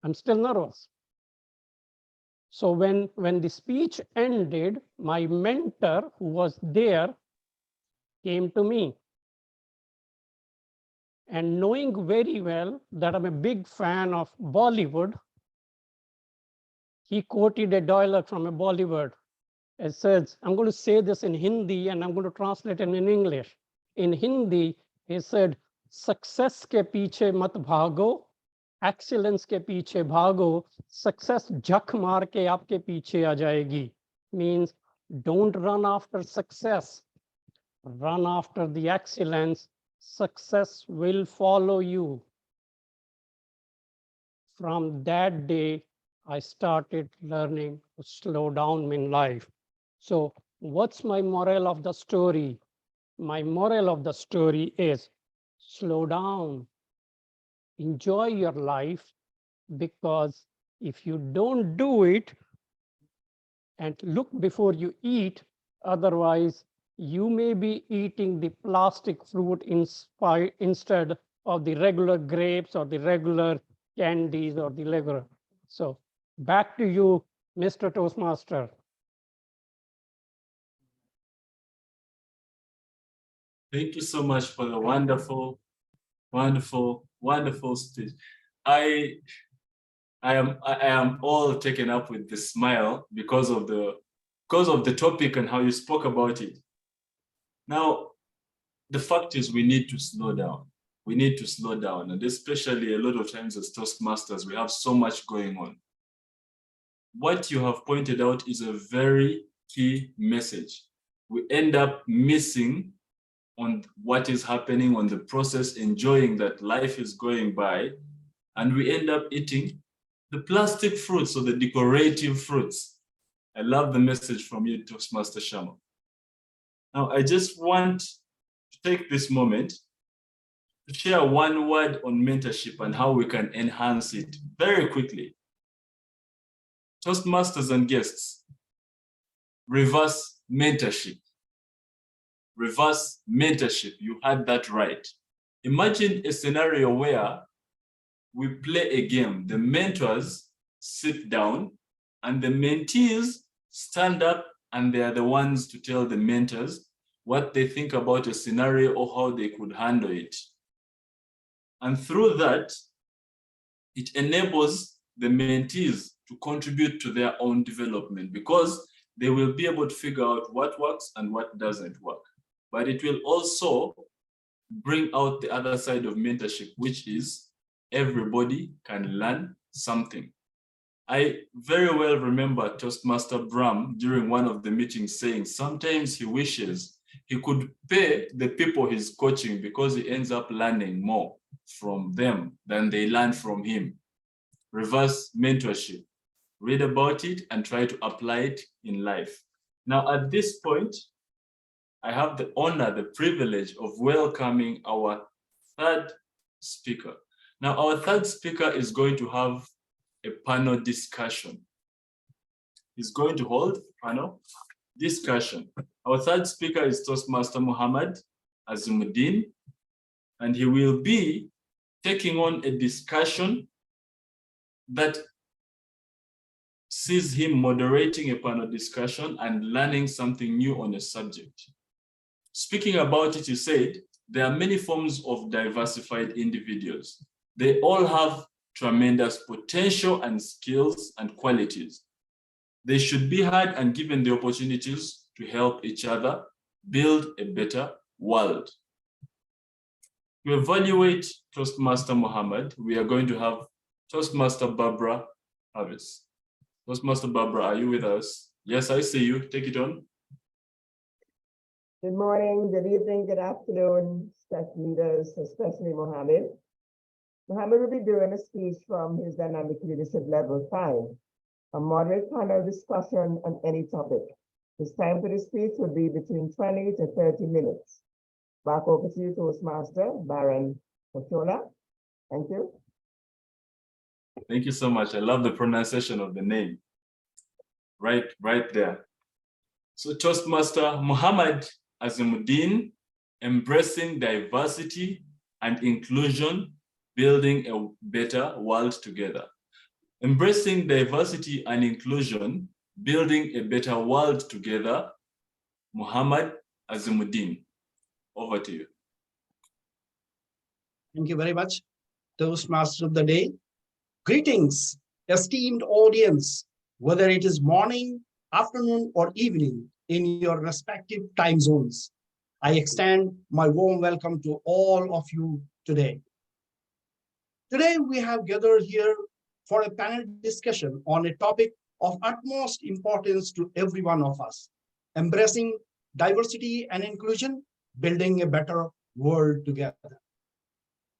I'm still nervous. So when the speech ended, my mentor who was there came to me. And knowing very well that I'm a big fan of Bollywood, he quoted a dialogue from a Bollywood. It says, I'm going to say this in Hindi and I'm going to translate it in English. In Hindi, he said, success ke piche mat bhago, excellence ke piche bhago, success jhak maar ke aapke piche aa jayegi. Means don't run after success, run after the excellence. Success will follow you. From that day, I started learning to slow down in life. So what's my moral of the story? My moral of the story is slow down, enjoy your life, because if you don't do it and look before you eat, otherwise you may be eating the plastic fruit instead of the regular grapes or the regular candies or the regular. So back to you, Mr. Toastmaster. Thank you so much for the wonderful, wonderful, wonderful speech. I am all taken up with the smile because of the topic and how you spoke about it. Now, the fact is we need to slow down. We need to slow down, and especially a lot of times as Toastmasters, we have so much going on. What you have pointed out is a very key message. We end up missing on what is happening on the process, enjoying that life is going by, and we end up eating the plastic fruits or the decorative fruits. I love the message from you, Toastmaster Sharma. Now, I just want to take this moment to share one word on mentorship and how we can enhance it very quickly. Toastmasters and guests, reverse mentorship. Reverse mentorship, you had that right. Imagine a scenario where we play a game. The mentors sit down and the mentees stand up, and they are the ones to tell the mentors what they think about a scenario or how they could handle it. And through that, it enables the mentees to contribute to their own development, because they will be able to figure out what works and what doesn't work. But it will also bring out the other side of mentorship, which is everybody can learn something. I very well remember Toastmaster Brahm during one of the meetings saying sometimes he wishes he could pay the people he's coaching because he ends up learning more from them than they learn from him. Reverse mentorship. Read about it and try to apply it in life. Now, at this point, I have the honor, the privilege of welcoming our third speaker. Now, our third speaker is going to have a panel discussion. He's going to hold a panel discussion. Our third speaker is Toastmaster Muhammad Azimuddin, and he will be taking on a discussion that sees him moderating a panel discussion and learning something new on a subject. Speaking about it, he said, there are many forms of diversified individuals. They all have tremendous potential and skills and qualities. They should be heard and given the opportunities to help each other build a better world. To evaluate Toastmaster Muhammad, we are going to have Toastmaster Barbara Harris. Toastmaster Barbara, are you with us? Yes, I see you. Take it on. Good morning, good evening, good afternoon, staff leaders, especially Mohammed. Mohammed will be doing a speech from his Dynamic Leadership Level 5, a moderate panel discussion on any topic. His time for the speech will be between 20 to 30 minutes. Back over to you, Toastmaster Baron Ochola. Thank you. Thank you so much. I love the pronunciation of the name. Right there. So Toastmaster Muhammad Azimuddin, embracing diversity and inclusion, building a better world together. Embracing diversity and inclusion, building a better world together. Muhammad Azimuddin, over to you. Thank you very much, Toastmaster of the Day. Greetings, esteemed audience, whether it is morning, afternoon, or evening in your respective time zones. I extend my warm welcome to all of you today. Today, we have gathered here for a panel discussion on a topic of utmost importance to every one of us: embracing diversity and inclusion, building a better world together.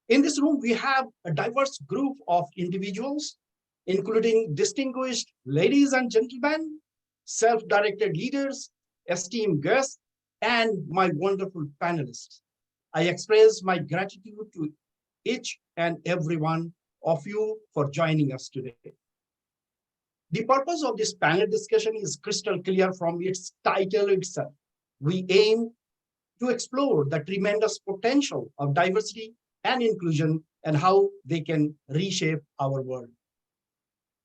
In this room, we have a diverse group of individuals, including distinguished ladies and gentlemen, self-directed leaders, esteemed guests, and my wonderful panelists. I express my gratitude to each and every one of you for joining us today. The purpose of this panel discussion is crystal clear from its title itself. We aim to explore the tremendous potential of diversity and inclusion and how they can reshape our world.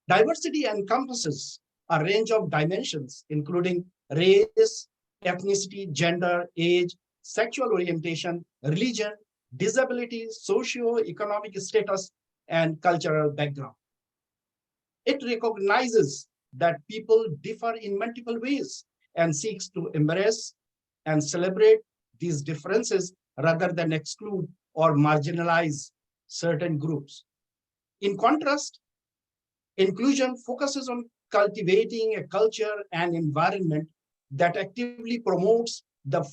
Diversity encompasses a range of dimensions, including race, ethnicity, gender, age, sexual orientation, religion, disability, socio-economic status, and cultural background. It recognizes that people differ in multiple ways and seeks to embrace and celebrate these differences rather than exclude or marginalize certain groups. In contrast, inclusion focuses on cultivating a culture and environment that actively promotes the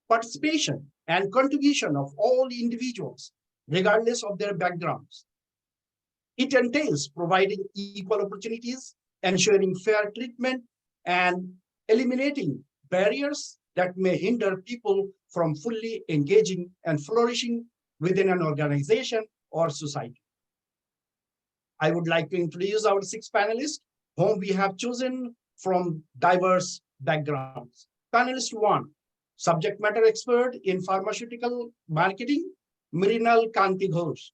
participation and contribution of all individuals, regardless of their backgrounds. It entails providing equal opportunities, ensuring fair treatment, and eliminating barriers that may hinder people from fully engaging and flourishing within an organization or society. I would like to introduce our 6 panelists, whom we have chosen from diverse backgrounds. Panelist 1, subject matter expert in pharmaceutical marketing, Mrinal Kanti Ghosh,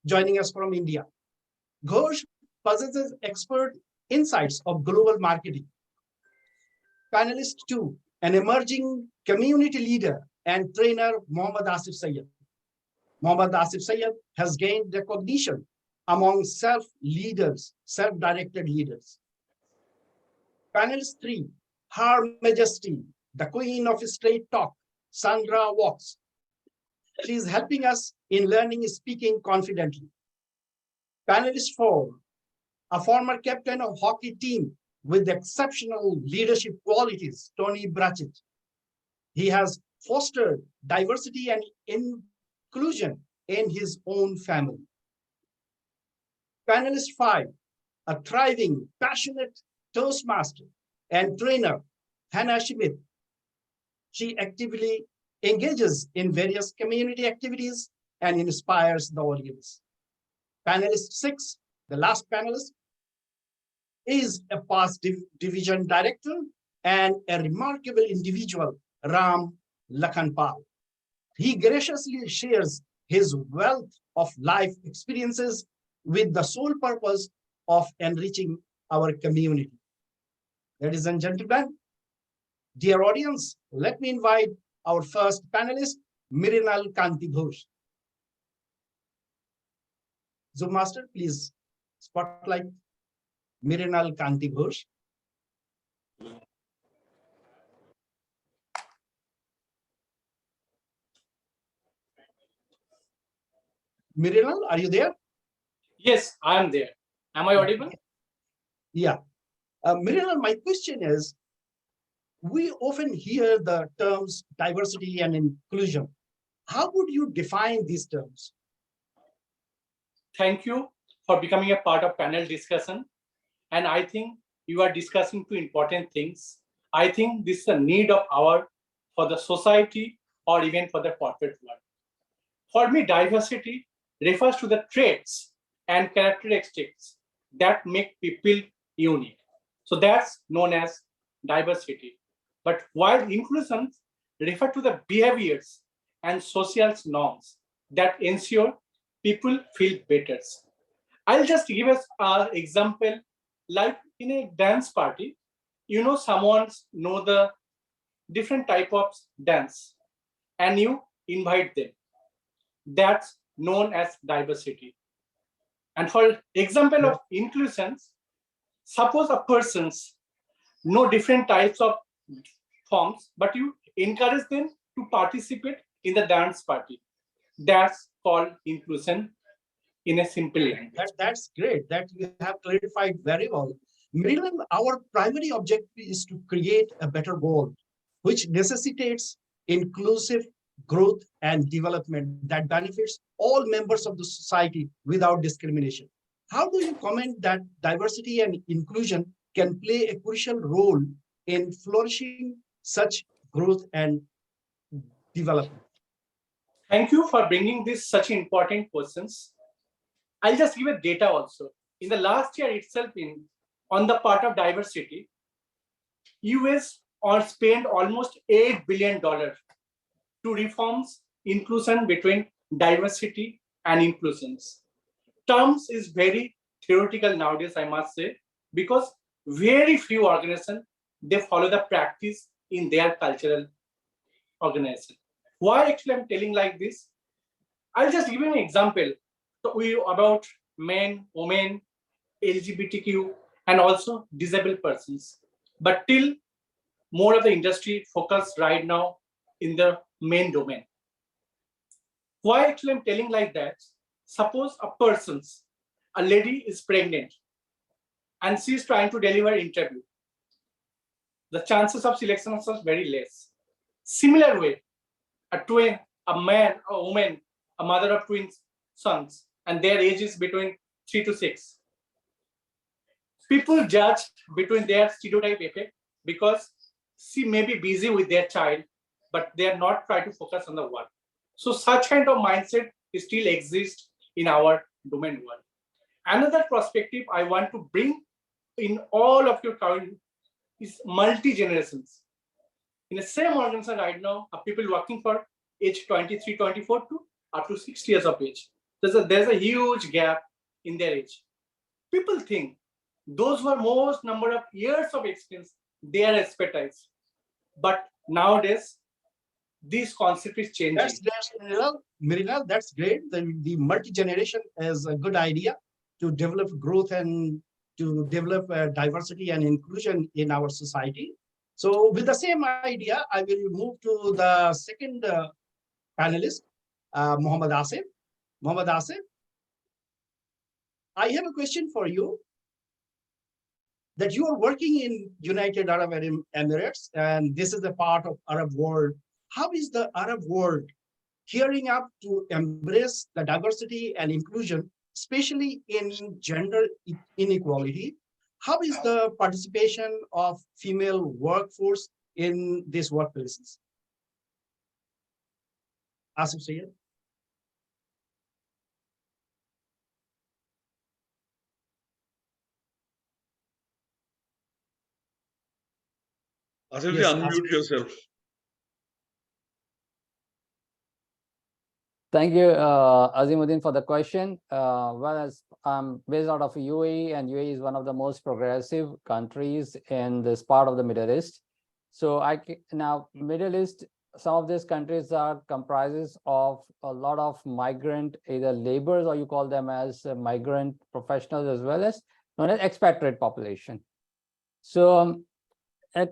joining us from India. Ghosh possesses expert insights of global marketing. Panelist 2, an emerging community leader and trainer, Mohammad Asif Sayed. Mohammad Asif Sayed has gained recognition among self-directed leaders. Panelist 3, Her Majesty, the Queen of Straight Talk, Sandra Walks. She is helping us in learning speaking confidently. Panelist 4, a former captain of hockey team with exceptional leadership qualities, Tony Bratschitsch. He has fostered diversity and inclusion in his own family. Panelist 5, a thriving, passionate Toastmaster and trainer, Hannah Schmidt. She actively engages in various community activities and inspires the audience. Panelist 6, the last panelist, is a past division director and a remarkable individual, Ram Lakhanpal. He graciously shares his wealth of life experiences with the sole purpose of enriching our community. Ladies and gentlemen, dear audience, let me invite our first panelist, Mrinal Kanti Ghosh. Zoom master, please spotlight Mrinal Kanti Ghosh. Mrinal, are you there? Yes, I am there. Am I audible? Yeah. Mrinal, my question is, we often hear the terms diversity and inclusion. How would you define these terms? Thank you for becoming a part of panel discussion. And I think you are discussing two important things. I think this is a need of our for the society or even for the corporate world. For me, diversity refers to the traits and characteristics that make people unique. So that's known as diversity. But while inclusion refers to the behaviors and social norms that ensure people feel better. I'll just give us an example, like in a dance party, you know, someone know the different type of dance and you invite them. That's known as diversity. And for example of inclusions, suppose a person's know different types of forms, but you encourage them to participate in the dance party. That's called inclusion in a simple language. That's great. That you have clarified very well. Mrinal, our primary objective is to create a better world, which necessitates inclusive growth and development that benefits all members of the society without discrimination. How do you comment that diversity and inclusion can play a crucial role in flourishing such growth and development? Thank you for bringing this such important questions. I'll just give a data also. In the last year itself, on the part of diversity, US spent almost $8 billion to reforms inclusion between diversity and inclusions. Terms is very theoretical nowadays, I must say, because very few organizations, they follow the practice in their cultural organization. Why actually I'm telling like this? I'll just give you an example about men, women, LGBTQ, and also disabled persons. But till more of the industry focus right now in the main domain. Why actually I'm telling like that? Suppose a lady is pregnant and she's trying to deliver interview. The chances of selection are very less. Similar way, a man, a woman, a mother of twin sons, and their age is between 3 to 6. People judge between their stereotype effect because she may be busy with their child, but they are not trying to focus on the work. So such kind of mindset still exists in our domain world. Another perspective I want to bring in all of your current is multi-generations. In the same organization right now, are people working for age 23, 24 to up to 60 years of age. There's a huge gap in their age. People think those who are most number of years of experience, they are expertise. But nowadays, this concept is changing. That's Mirinal, that's great. The multi-generation is a good idea to develop growth and to develop diversity and inclusion in our society. So with the same idea, I will move to the second panelist, Mohammad Asif. Mohammad Asif, I have a question for you. That you are working in United Arab Emirates, and this is a part of Arab world. How is the Arab world gearing up to embrace the diversity and inclusion, especially in gender inequality? How is the participation of female workforce in these workplaces? Asif Sayed. Asif, Yes, unmute yourself. Thank you, Azimuddin, for the question. Well, as I'm based out of UAE, and UAE is one of the most progressive countries in this part of the Middle East. So now Middle East, some of these countries are comprises of a lot of migrant either laborers, or you call them as migrant professionals, as well as known as expatriate population. So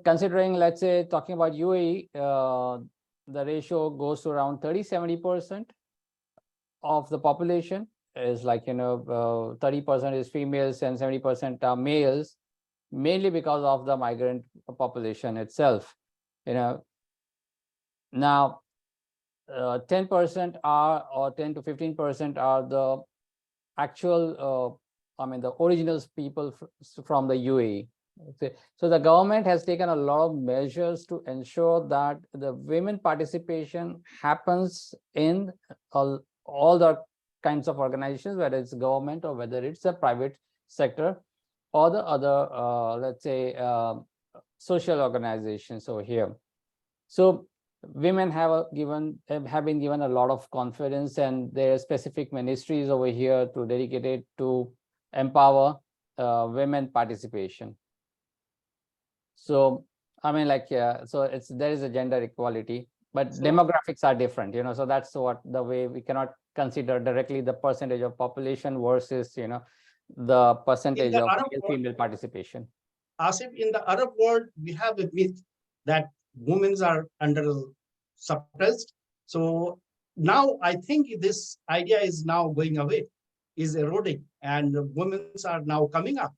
considering, let's say, talking about UAE, the ratio goes to around 30-70% of the population is 30% is females and 70% are males, mainly because of the migrant population itself. Now 10% are, or 10 to 15% are the actual the original people from the UAE. Okay. So the government has taken a lot of measures to ensure that the women participation happens in all the kinds of organizations, whether it's government or whether it's a private sector or the other, let's say, social organizations over here. So women have been given a lot of confidence, and there are specific ministries over here to dedicated to empower women participation. So so there is a gender equality, but demographics are different, so that's what the way we cannot consider directly the percentage of population versus the percentage of female participation. Asif, in the Arab world, we have a myth that women are suppressed. So now I think this idea is now going away, is eroding, and women are now coming up,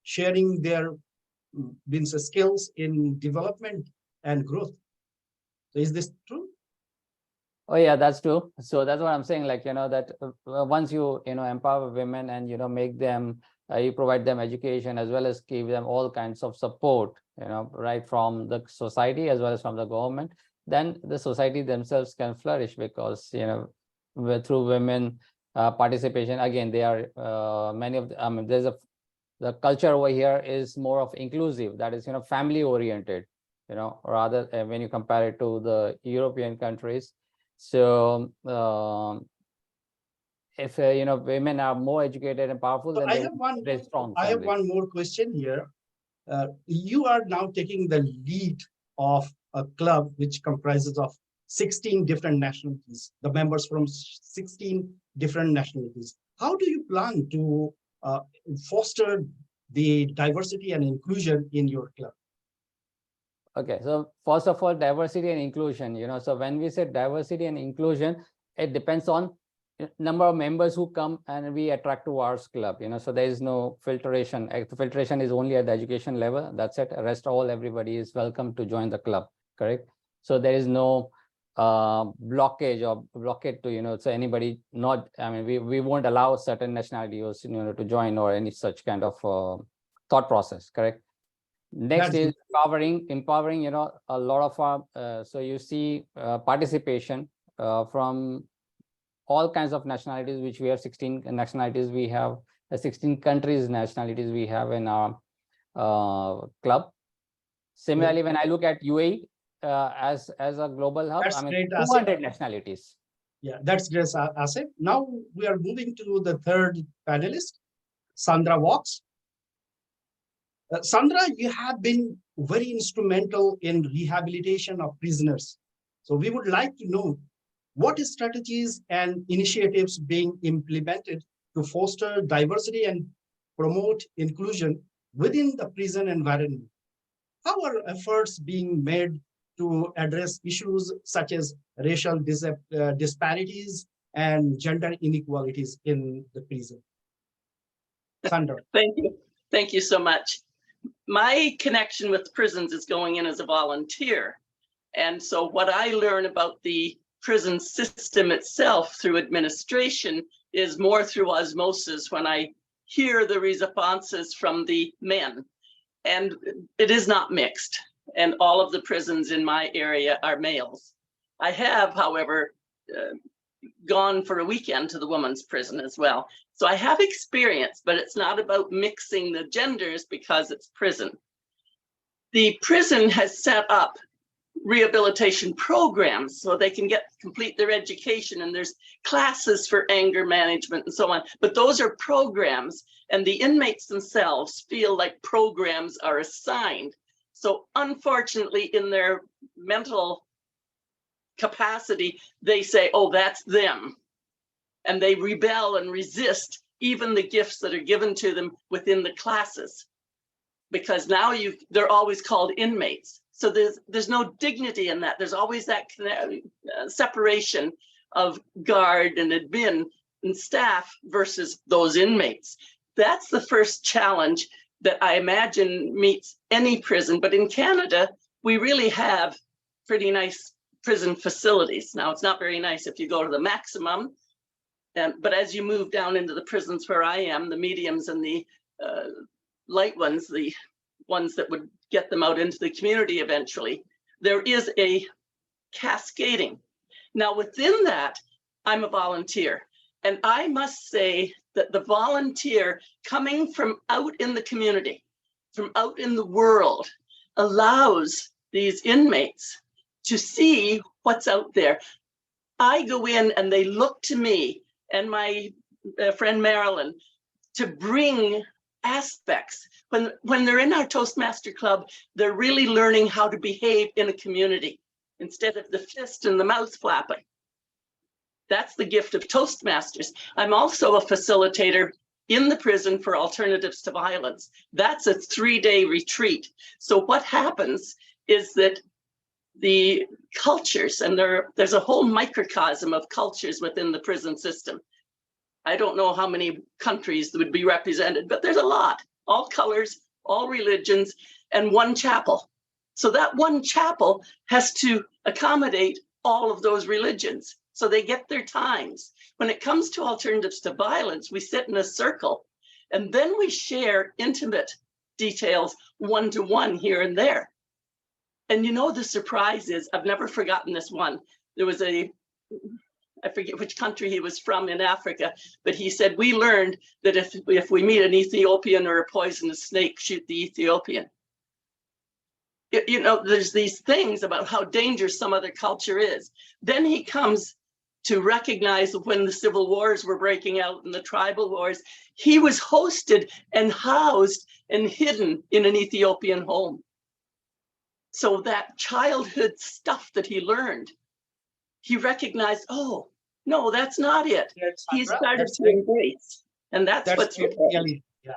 sharing their skills in development and growth. So is this true? Oh yeah, that's true. So that's what I'm saying, that once you empower women and make them, you provide them education as well as give them all kinds of support, right from the society as well as from the government, then the society themselves can flourish, because through women participation, again, they are many of the, the culture over here is more of inclusive, that is family oriented, rather when you compare it to the European countries. So if women are more educated and powerful, then they have strong. I have one more question here. You are now taking the lead of a club which comprises of 16 different nationalities, the members from 16 different nationalities. How do you plan to foster the diversity and inclusion in your club? Okay, so first of all, diversity and inclusion, so when we say diversity and inclusion, it depends on number of members who come and we attract to our club, so there is no filtration. Filtration is only at the education level. That's it. Rest all, everybody is welcome to join the club, correct? So there is no blockage or blockade to, so anybody not, we won't allow certain nationalities, to join or any such kind of thought process, correct? Next is empowering, a lot of our, so you see participation from all kinds of nationalities, which we have 16 nationalities, we have 16 countries nationalities we have in our club. Similarly, when I look at UAE as a global hub, That's great, 200 nationalities. Yeah, that's great, Asif. Now we are moving to the third panelist, Sandra Watts. Sandra, you have been very instrumental in rehabilitation of prisoners. So we would like to know what strategies and initiatives being implemented to foster diversity and promote inclusion within the prison environment. How are efforts being made to address issues such as racial disparities and gender inequalities in the prison? Sandra. Thank you. Thank you so much. My connection with prisons is going in as a volunteer. And so what I learn about the prison system itself through administration is more through osmosis when I hear the responses from the men. And it is not mixed. And all of the prisons in my area are males. I have, however, gone for a weekend to the women's prison as well. So I have experience, but it's not about mixing the genders because it's prison. The prison has set up rehabilitation programs so they can complete their education, and there's classes for anger management and so on. But those are programs, and the inmates themselves feel like programs are assigned. So unfortunately, in their mental capacity, they say, oh, that's them. And they rebel and resist even the gifts that are given to them within the classes, because now they're always called inmates. So there's no dignity in that. There's always that separation of guard and admin and staff versus those inmates. That's the first challenge that I imagine meets any prison. But in Canada, we really have pretty nice prison facilities. Now, it's not very nice if you go to the maximum, but as you move down into the prisons where I am, the mediums and the light ones, the ones that would get them out into the community eventually, there is a cascading. Now, within that, I'm a volunteer. And I must say that the volunteer coming from out in the community, from out in the world, allows these inmates to see what's out there. I go in and they look to me and my friend Marilyn to bring aspects. When they're in our Toastmaster Club, they're really learning how to behave in a community instead of the fist and the mouth flapping. That's the gift of Toastmasters. I'm also a facilitator in the prison for Alternatives to Violence. That's a 3-day retreat. So what happens is that the cultures, and there's a whole microcosm of cultures within the prison system. I don't know how many countries would be represented, but there's a lot, all colors, all religions, and one chapel. So that one chapel has to accommodate all of those religions. So they get their times. When it comes to Alternatives to Violence, we sit in a circle, and then we share intimate details one-to-one here and there. And you know, the surprise is, I've never forgotten this one. There was I forget which country he was from in Africa, but he said, we learned that if we meet an Ethiopian or a poisonous snake, shoot the Ethiopian. You know, there's these things about how dangerous some other culture is. Then he comes to recognize that when the civil wars were breaking out and the tribal wars, he was hosted and housed and hidden in an Ethiopian home. So that childhood stuff that he learned he recognized, oh, no, that's not it. He started That's to great. embrace. And that's what's important. really, yeah,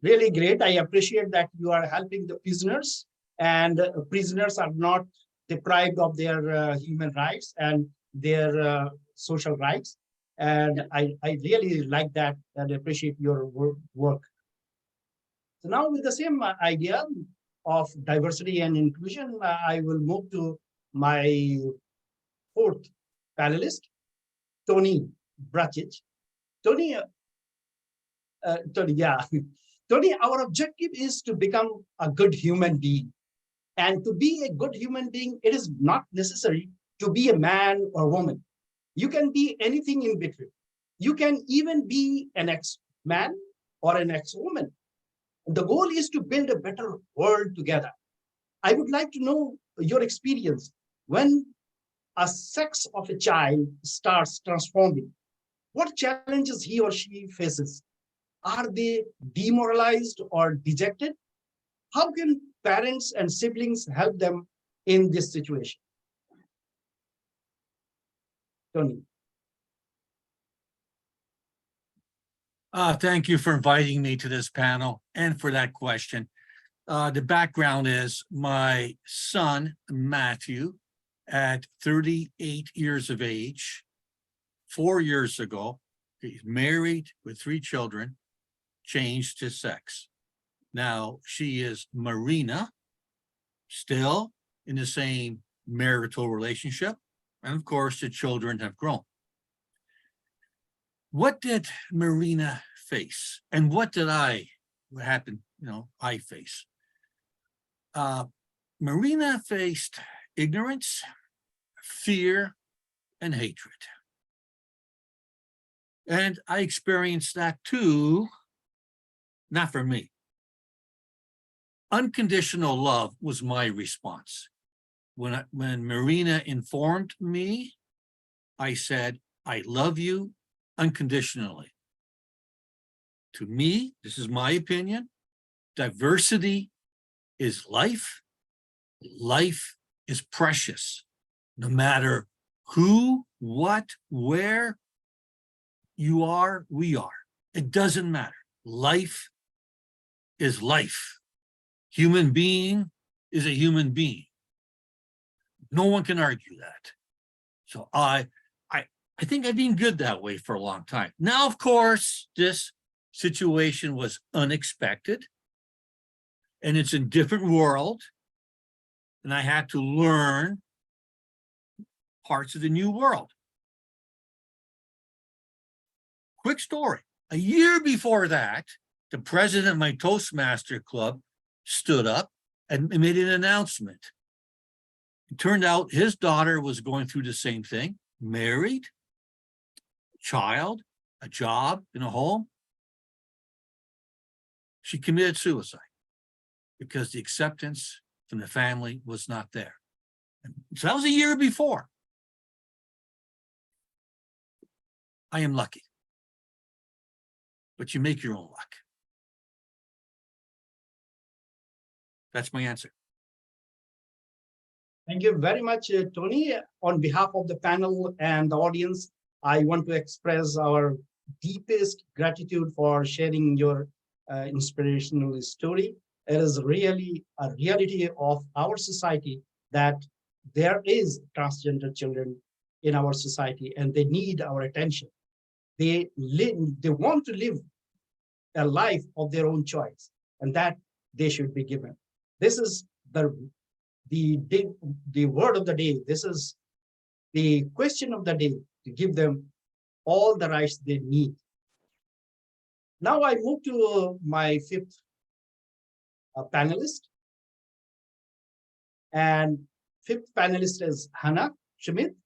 really great. I appreciate that you are helping the prisoners, and prisoners are not deprived of their human rights and their social rights. And I really like that and appreciate your work. So now with the same idea of diversity and inclusion, I will move to my fourth panelist, Tony Bratschitsch. Tony, yeah. Tony, our objective is to become a good human being. And to be a good human being, it is not necessary to be a man or woman. You can be anything in between. You can even be an ex-man or an ex-woman. The goal is to build a better world together. I would like to know your experience when a sex of a child starts transforming. What challenges he or she faces? Are they demoralized or dejected? How can parents and siblings help them in this situation? Tony. Thank you for inviting me to this panel and for that question. The background is my son, Matthew, at 38 years of age, 4 years ago, he's married with 3 children, changed his sex. Now she is Marina, still in the same marital relationship. And of course, the children have grown. What did Marina face? And what happened, I face? Marina faced ignorance, fear, and hatred. And I experienced that too, not for me. Unconditional love was my response. When Marina informed me, I said, I love you unconditionally. To me, this is my opinion, diversity is life. Life is precious. No matter who, what, where you are, we are. It doesn't matter. Life is life. Human being is a human being. No one can argue that. So I think I've been good that way for a long time. Now, of course, this situation was unexpected and it's a different world. And I had to learn parts of the new world. Quick story. A year before that, the president of my Toastmaster club stood up and made an announcement. It turned out his daughter was going through the same thing, married, child, a job in a home. She committed suicide because the acceptance from the family was not there. So that was a year before. I am lucky. But you make your own luck. That's my answer. Thank you very much, Tony. On behalf of the panel and the audience, I want to express our deepest gratitude for sharing your inspirational story. It is really a reality of our society that there is transgender children in our society and they need our attention. They want to live a life of their own choice and that they should be given. This is the word of the day. This is the question of the day, to give them all the rights they need. Now I move to my fifth panelist. And fifth panelist is Hannah Schmidt.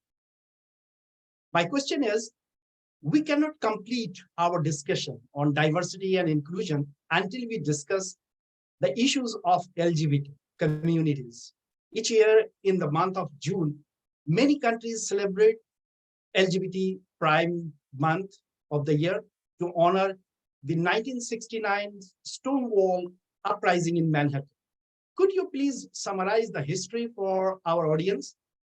My question is, we cannot complete our discussion on diversity and inclusion until we discuss the issues of LGBT communities. Each year in the month of June, many countries celebrate LGBT Pride Month of the year to honor the 1969 Stonewall Uprising in Manhattan. Could you please summarize the history for our audience?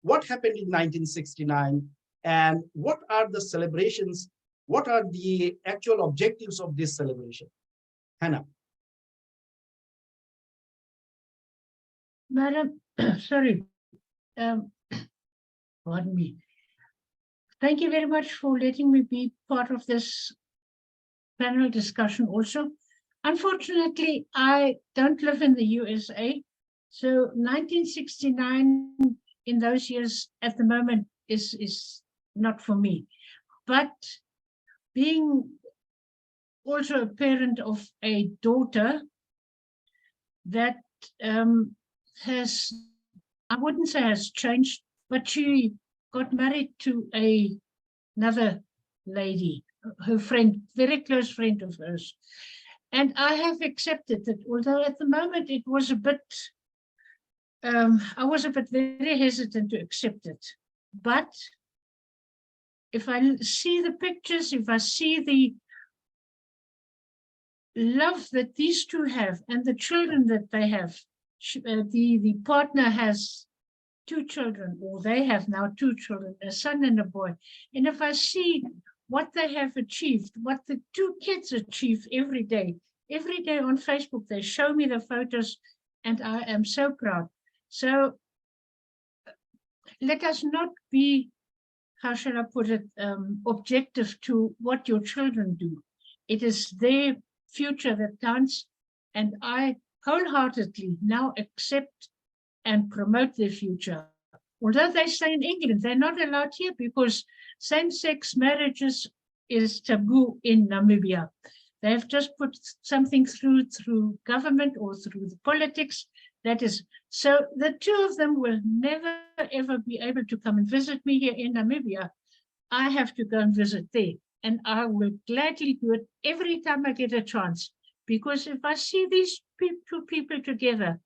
what happened in 1969, and what are the celebrations? What are the actual objectives of this celebration? Hannah. Madam, sorry, pardon me. Thank you very much for letting me be part of this panel discussion also. Unfortunately, I don't live in the USA, so 1969 in those years at the moment is not for me. But being also a parent of a daughter that has, I wouldn't say has changed, but she got married to another lady, her friend, very close friend of hers. And I have accepted it, although at the moment it was a bit, I was a bit very hesitant to accept it. But if I see the pictures, if I see the love that these two have and the children that they have, the partner has 2 children, or they have now 2 children, a son and a boy. And if I see what they have achieved, what the 2 kids achieve every day on Facebook, they show me the photos and I am so proud. So let us not be, how shall I put it, objective to what your children do. It is their future that counts, and I wholeheartedly now accept and promote their future. Although they stay in England, they're not allowed here because same-sex marriages is taboo in Namibia. They have just put something through government or through the politics. That is, so the 2 of them will never ever be able to come and visit me here in Namibia. I have to go and visit there, and I will gladly do it every time I get a chance, because if I see these 2 people together,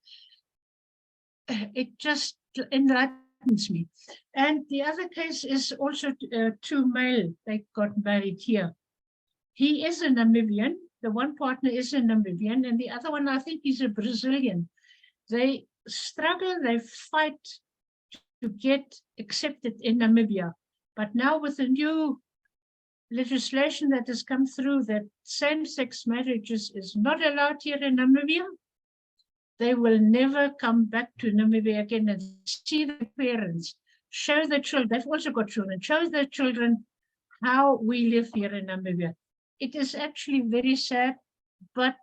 it just enlightens me. And the other case is also 2 male, they got married here. He is a Namibian, the one partner is a Namibian, and the other one, I think he's a Brazilian. They struggle, they fight to get accepted in Namibia. But now with the new legislation that has come through that same-sex marriages is not allowed here in Namibia, they will never come back to Namibia again and see their parents, show the children, they've also got children, show their children how we live here in Namibia. It is actually very sad, but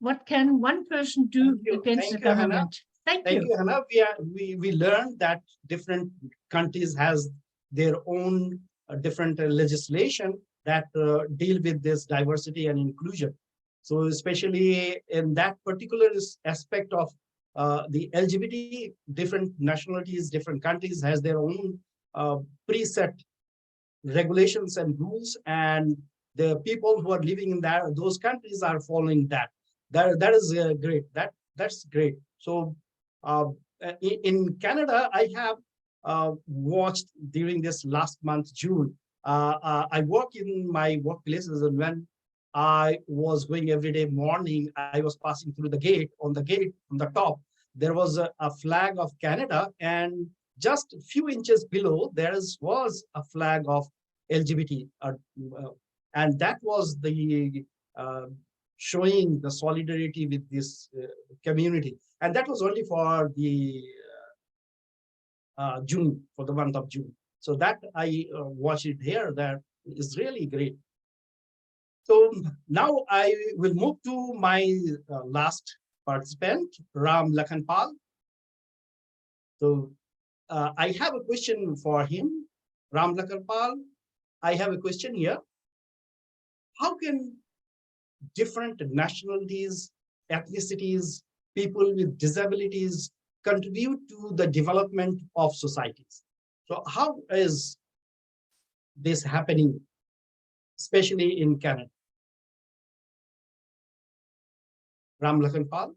what can one person do against the government? Thank you. Thank you, Hannah. We learned that different countries has their own different legislation that deal with this diversity and inclusion. So especially in that particular aspect of the LGBT, different nationalities, different countries has their own preset regulations and rules, and the people who are living in those countries are following that. That is great. That's great. So in Canada, I have watched during this last month, June. I work in my workplaces, and when I was going every day morning, I was passing through the gate. On the gate, on the top, there was a flag of Canada, and just a few inches below, there was a flag of LGBT, and that was the showing the solidarity with this community. And that was only for the June, for the month of June. So that I watched it here. That is really great. So now I will move to my last participant, Ram Lakhanpal. So I have a question for him. Ram Lakhanpal, I have a question here. How can different nationalities, ethnicities, people with disabilities contribute to the development of societies? So how is this happening, especially in Canada? Ram Lakhanpal?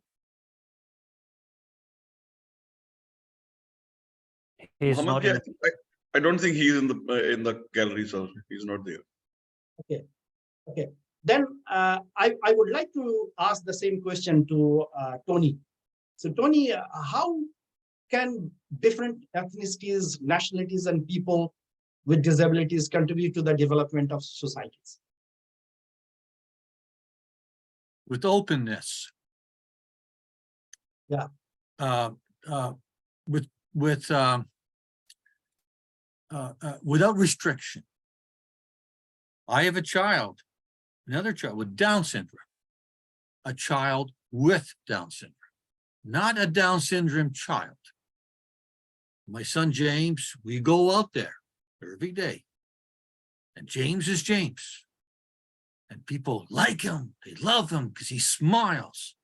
Muhammad, I don't think he's in the gallery, so he's not there. Okay, okay. Then I would like to ask the same question to Tony. So Tony, how can different ethnicities, nationalities, and people with disabilities contribute to the development of societies? With openness. Yeah. Without restriction. I have a child, another child with Down syndrome, a child with Down syndrome, not a Down syndrome child. My son James, we go out there every day, and James is James, and people like him, they love him because he smiles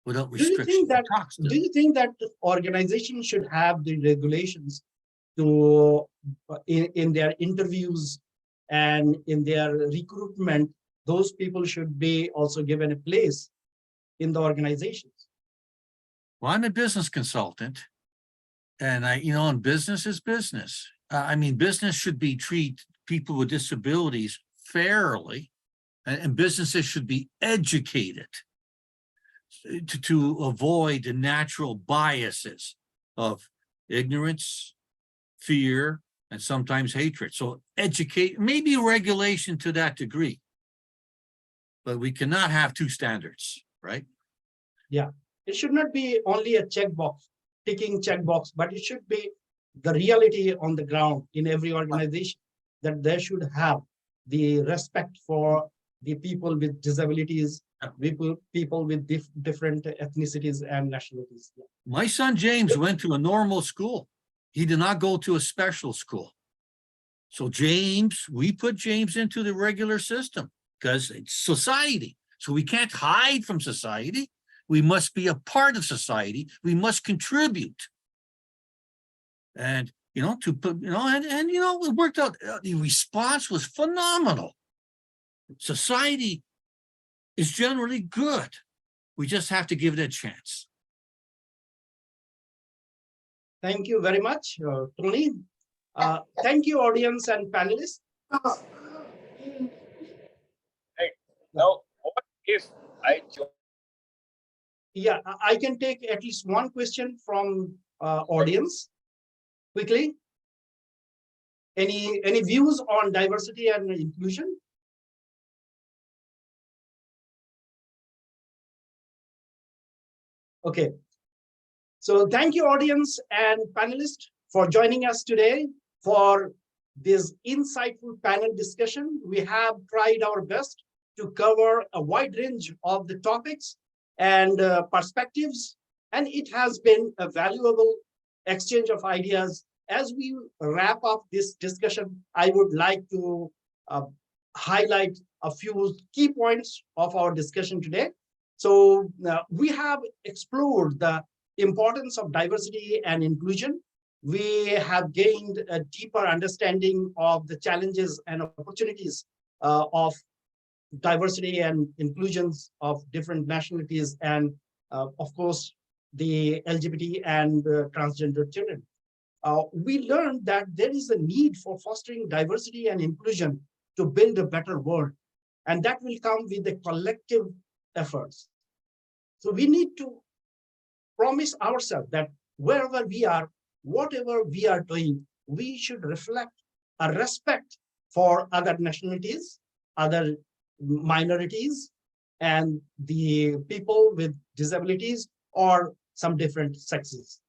without restriction. Do you think that organizations should have the regulations to in their interviews and in their recruitment, those people should be also given a place in the organizations? Well, I'm a business consultant, and and business is business. I mean, business should treat people with disabilities fairly, and businesses should be educated to avoid the natural biases of ignorance, fear, and sometimes hatred. So educate, maybe regulation to that degree, but we cannot have two standards, right? Yeah, it should not be only a checkbox, ticking checkbox, but it should be the reality on the ground in every organization, that they should have the respect for the people with disabilities, people with different ethnicities and nationalities. My son James went to a normal school. He did not go to a special school. So James, we put James into the regular system because it's society. So we can't hide from society. We must be a part of society. We must contribute. And, to put, it worked out. The response was phenomenal. Society is generally good. We just have to give it a chance. Thank you very much, Tony. Thank you, audience and panelists. Hey, now, what if I join? Yeah, I can take at least one question from audience quickly. Any views on diversity and inclusion? Okay. So thank you, audience and panelists, for joining us today for this insightful panel discussion. We have tried our best to cover a wide range of the topics and perspectives, and it has been a valuable exchange of ideas. As we wrap up this discussion, I would like to highlight a few key points of our discussion today. So we have explored the importance of diversity and inclusion. We have gained a deeper understanding of the challenges and opportunities of diversity and inclusions of different nationalities, and of course, the LGBT and transgender children. We learned that there is a need for fostering diversity and inclusion to build a better world, and that will come with the collective efforts. So we need to promise ourselves that wherever we are, whatever we are doing, we should reflect a respect for other nationalities, other minorities, and the people with disabilities or some different sexes.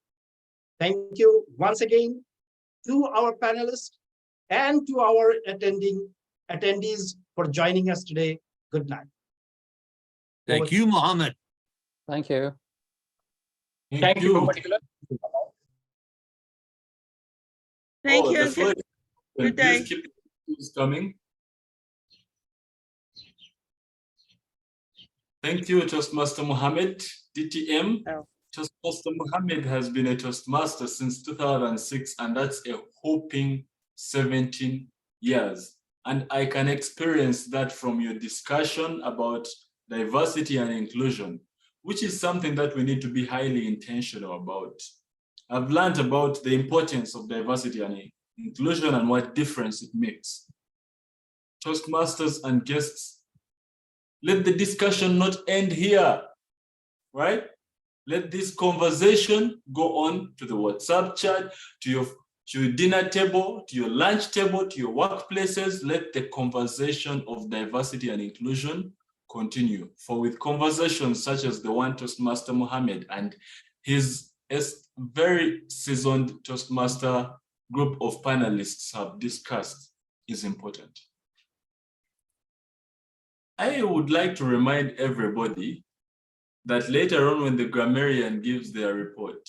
Thank you once again to our panelists and to our attendees for joining us today. Good night. Thank you, Mohammed. Thank you. Thank you. Thank you. The floor Good day. Please keep it coming. Thank you, Toastmaster Mohammed, DTM. Toastmaster Mohammed has been a Toastmaster since 2006, and that's a whopping 17 years. And I can experience that from your discussion about diversity and inclusion, which is something that we need to be highly intentional about. I've learned about the importance of diversity and inclusion and what difference it makes. Toastmasters and guests, let the discussion not end here, right? Let this conversation go on to the WhatsApp chat, to your dinner table, to your lunch table, to your workplaces. Let the conversation of diversity and inclusion continue. For with conversations such as the one Toastmaster Mohammed and his very seasoned Toastmaster group of panelists have discussed is important. I would like to remind everybody that later on when the grammarian gives their report,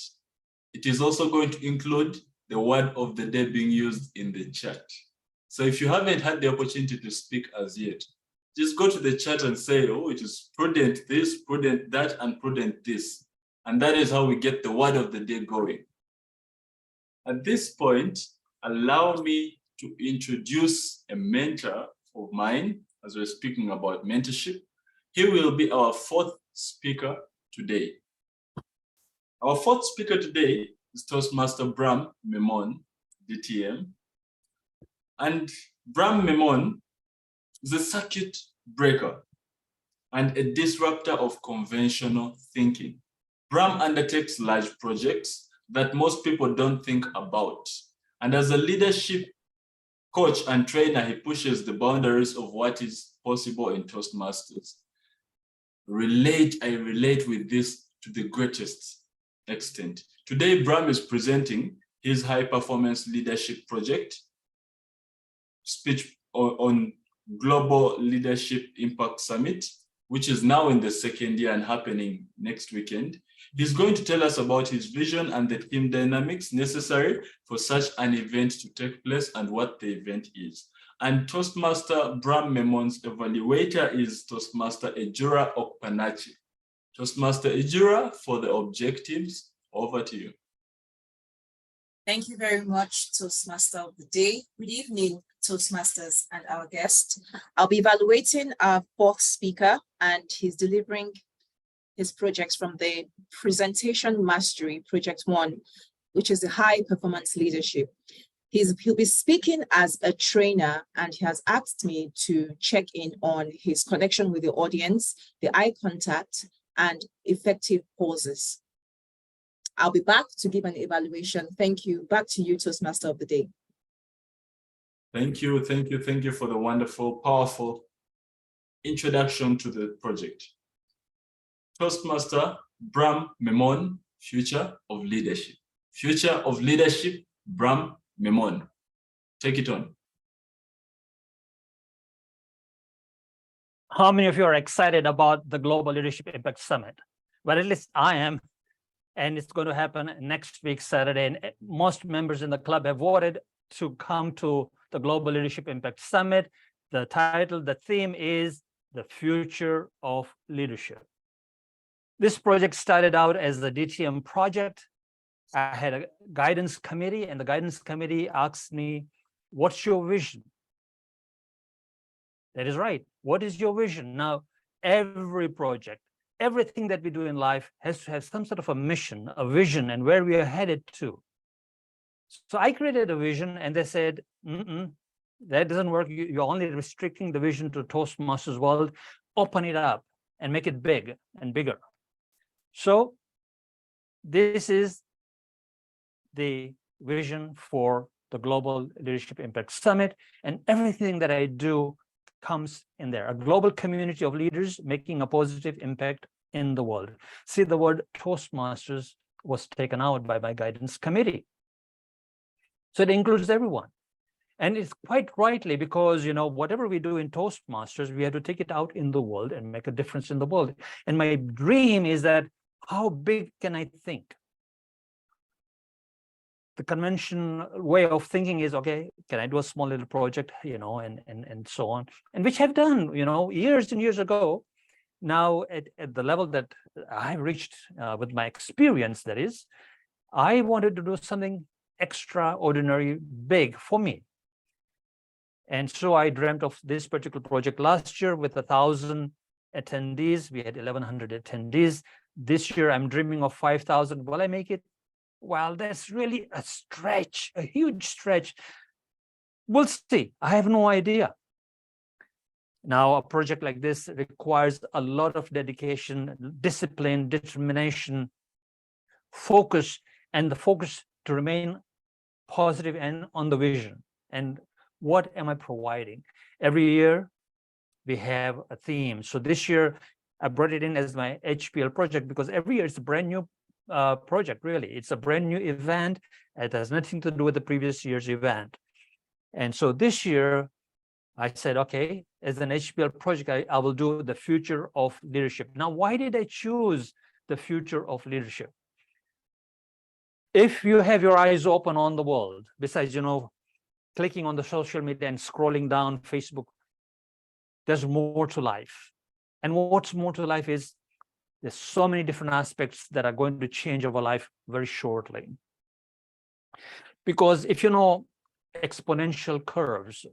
it is also going to include the word of the day being used in the chat. So if you haven't had the opportunity to speak as yet, just go to the chat and say, oh, it is prudent this, prudent that, and prudent this. And that is how we get the word of the day going. At this point, allow me to introduce a mentor of mine as we're speaking about mentorship. He will be our fourth speaker today. Our fourth speaker today is Toastmaster Brahm Memone, DTM. And Brahm Memone is a circuit breaker and a disruptor of conventional thinking. Brahm undertakes large projects that most people don't think about. And as a leadership coach and trainer, he pushes the boundaries of what is possible in Toastmasters. I relate with this to the greatest extent. Today, Brahm is presenting his high performance leadership project, speech on Global Leadership Impact Summit, which is now in the second year and happening next weekend. He's going to tell us about his vision and the team dynamics necessary for such an event to take place and what the event is. And Toastmaster Brahm Memone's evaluator is Toastmaster Ejura Okpanachi. Toastmaster Ejura, for the objectives, over to you. Thank you very much, Toastmaster of the Day. Good evening, Toastmasters and our guest. I'll be evaluating our fourth speaker, and he's delivering his projects from the Presentation Mastery Project 1, which is the High Performance Leadership. He'll be speaking as a trainer, and he has asked me to check in on his connection with the audience, the eye contact, and effective pauses. I'll be back to give an evaluation. Thank you. Back to you, Toastmaster of the Day. Thank you for the wonderful, powerful introduction to the project. Toastmaster Brahm Memone, Future of Leadership. Future of Leadership, Brahm Memone. Take it on. How many of you are excited about the Global Leadership Impact Summit? Well, at least I am. And it's going to happen next week, Saturday. And most members in the club have voted to come to the Global Leadership Impact Summit. The title, the theme is The Future of Leadership. This project started out as the DTM project. I had a guidance committee, and the guidance committee asked me, what's your vision? That is right. What is your vision? Now, every project, everything that we do in life has to have some sort of a mission, a vision, and where we are headed to. So I created a vision, and they said, that doesn't work. You're only restricting the vision to Toastmasters world. Open it up and make it big and bigger. So this is the vision for the Global Leadership Impact Summit, and everything that I do comes in there. A global community of leaders making a positive impact in the world. See, the word Toastmasters was taken out by my guidance committee. So it includes everyone. And it's quite rightly, because, you know, whatever we do in Toastmasters, we have to take it out in the world and make a difference in the world. And my dream is that, how big can I think? The convention way of thinking is, okay, can I do a small little project, you know, and so on, and which I've done, you know, years and years ago. Now at the level that I've reached with my experience, that is, I wanted to do something extraordinary big for me. And so I dreamt of this particular project last year with 1,000 attendees. We had 1,100 attendees. This year I'm dreaming of 5,000. Will I make it? Well, that's really a stretch, a huge stretch. We'll see. I have no idea. Now, a project like this requires a lot of dedication, discipline, determination, focus, and the focus to remain positive and on the vision. And what am I providing? Every year we have a theme. So this year I brought it in as my HPL project because every year it's a brand new project, really. It's a brand new event. It has nothing to do with the previous year's event. And so this year I said, okay, as an HPL project, I will do the future of leadership. Now, why did I choose the future of leadership? If you have your eyes open on the world, besides, clicking on the social media and scrolling down Facebook, there's more to life. And what's more to life is there's so many different aspects that are going to change our life very shortly. Because if you know exponential curves,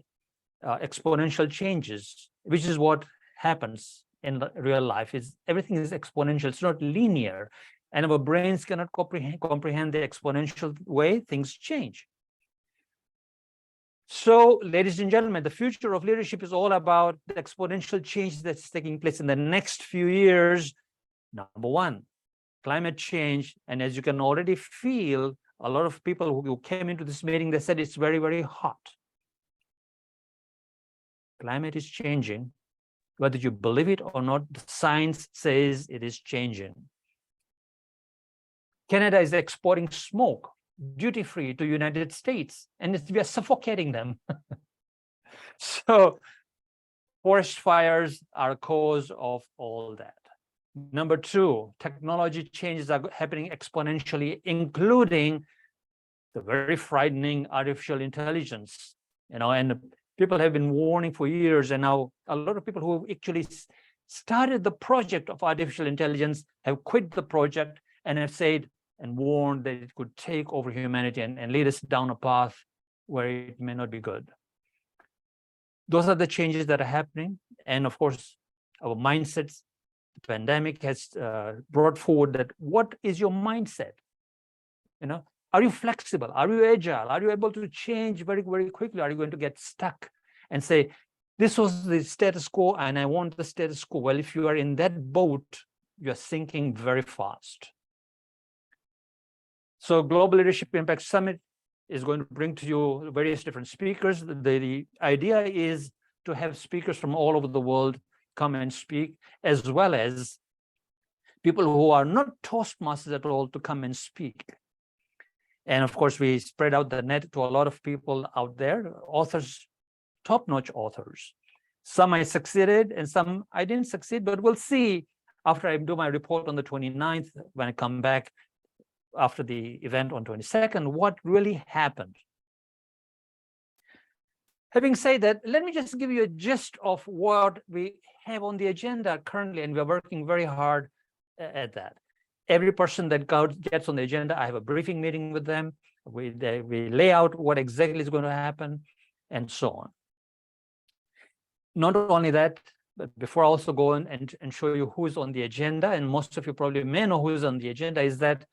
exponential changes, which is what happens in the real life, is everything is exponential. It's not linear, and our brains cannot comprehend the exponential way things change. So, ladies and gentlemen, the future of leadership is all about the exponential change that's taking place in the next few years. Number one, climate change. And as you can already feel, a lot of people who came into this meeting, they said it's very, very hot. Climate is changing. Whether you believe it or not, the science says it is changing. Canada is exporting smoke duty-free to United States, and we are suffocating them. So forest fires are a cause of all that. Number two, technology changes are happening exponentially, including the very frightening artificial intelligence, and people have been warning for years, and now a lot of people who actually started the project of artificial intelligence have quit the project and have said and warned that it could take over humanity and lead us down a path where it may not be good. Those are the changes that are happening. And of course, our mindsets, the pandemic has brought forward that what is your mindset? Are you flexible? Are you agile? Are you able to change very, very quickly? Are you going to get stuck and say, this was the status quo and I want the status quo? Well, if you are in that boat, you're sinking very fast. So Global Leadership Impact Summit is going to bring to you various different speakers. The idea is to have speakers from all over the world come and speak, as well as people who are not Toastmasters at all to come and speak. And of course, we spread out the net to a lot of people out there, authors, top-notch authors. Some I succeeded and some I didn't succeed, but we'll see after I do my report on the 29th, when I come back after the event on 22nd, what really happened. Having said that, let me just give you a gist of what we have on the agenda currently, and we're working very hard at that. Every person that gets on the agenda, I have a briefing meeting with them. We lay out what exactly is going to happen, and so on. Not only that, but before I also go in and show you who's on the agenda, and most of you probably may know who's on the agenda, is that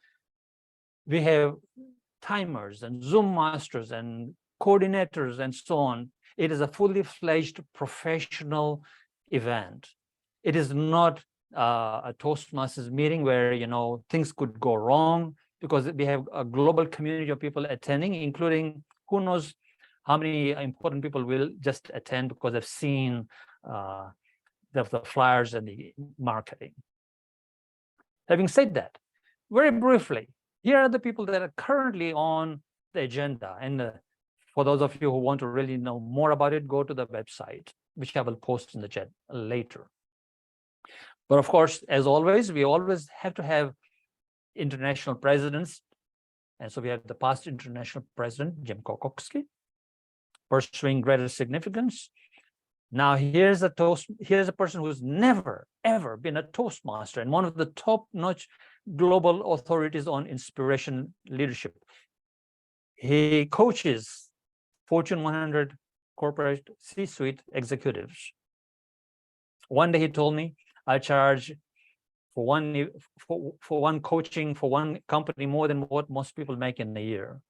we have timers and Zoom masters and coordinators and so on. It is a fully fledged professional event. It is not a Toastmasters meeting where things could go wrong, because we have a global community of people attending, including who knows how many important people will just attend because they've seen the flyers and the marketing. Having said that, very briefly, here are the people that are currently on the agenda. And for those of you who want to really know more about it, go to the website, which I will post in the chat later. But of course, as always, we always have to have international presidents. And so we have the past international president, Jim Kokowski, pursuing greater significance. Now here's a person who's never, ever been a Toastmaster and one of the top-notch global authorities on inspiration leadership. He coaches Fortune 100 corporate C-suite executives. One day he told me, I charge for one coaching for one company more than what most people make in a year.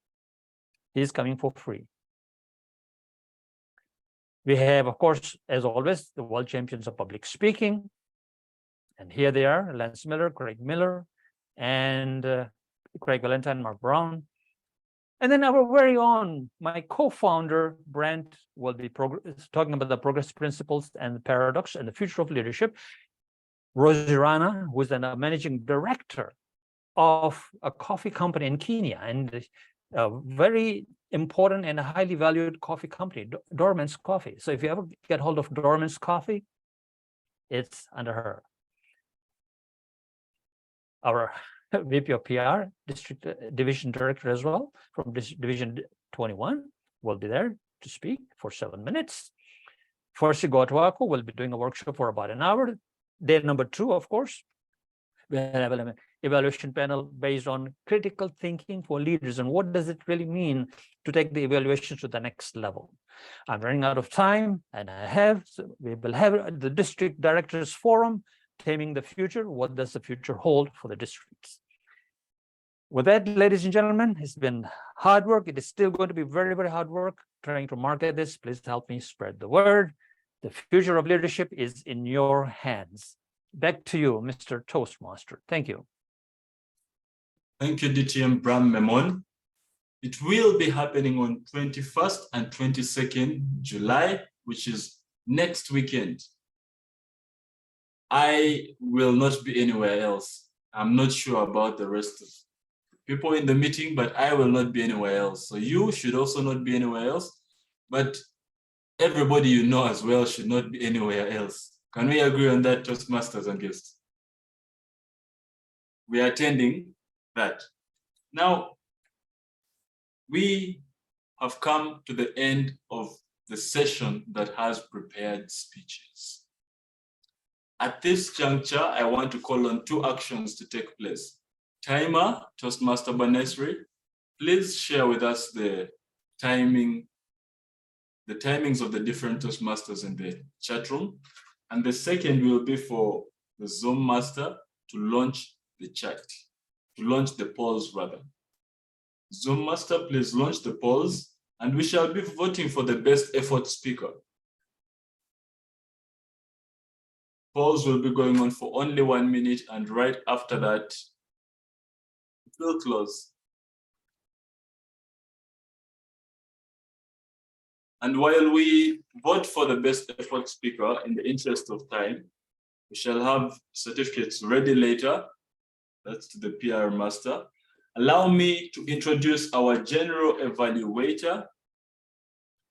He's coming for free. We have, of course, as always, the world champions of public speaking. And here they are, Lance Miller, Craig Miller, and Craig Valentine, Mark Brown. And then our very own, my co-founder, Brent, will be talking about the progress principles and the paradox and the future of leadership. Rosie Rana, who is the managing director of a coffee company in Kenya, and a very important and highly valued coffee company, Dorman's Coffee. So if you ever get hold of Dorman's Coffee, it's under her. Our VP of PR, District Division Director as well, from Division 21, will be there to speak for 7 minutes. Farsi Goatwako will be doing a workshop for about an hour. Day number 2, of course, we have an evaluation panel based on critical thinking for leaders and what does it really mean to take the evaluation to the next level. I'm running out of time, and we will have the District Directors Forum, Taming the Future. What does the future hold for the districts? With that, ladies and gentlemen, it's been hard work. It is still going to be very, very hard work trying to market this. Please help me spread the word. The future of leadership is in your hands. Back to you, Mr. Toastmaster. Thank you. Thank you, DTM Brahm Memone. It will be happening on 21st and 22nd July, which is next weekend. I will not be anywhere else. I'm not sure about the rest of people in the meeting, but I will not be anywhere else. So you should also not be anywhere else, but everybody you know as well should not be anywhere else. Can we agree on that, Toastmasters and guests? We are attending that. Now, we have come to the end of the session that has prepared speeches. At this juncture, I want to call on 2 actions to take place. Timer, Toastmaster Banesri, please share with us the timings of the different Toastmasters in the chat room. And the second will be for the Zoom master to launch the chat, to launch the polls rather. Zoom master, please launch the polls, and we shall be voting for the best effort speaker. Polls will be going on for only 1 minute, and right after that, it will close. And while we vote for the best effort speaker, in the interest of time, we shall have certificates ready later. That's to the PR master. Allow me to introduce our general evaluator.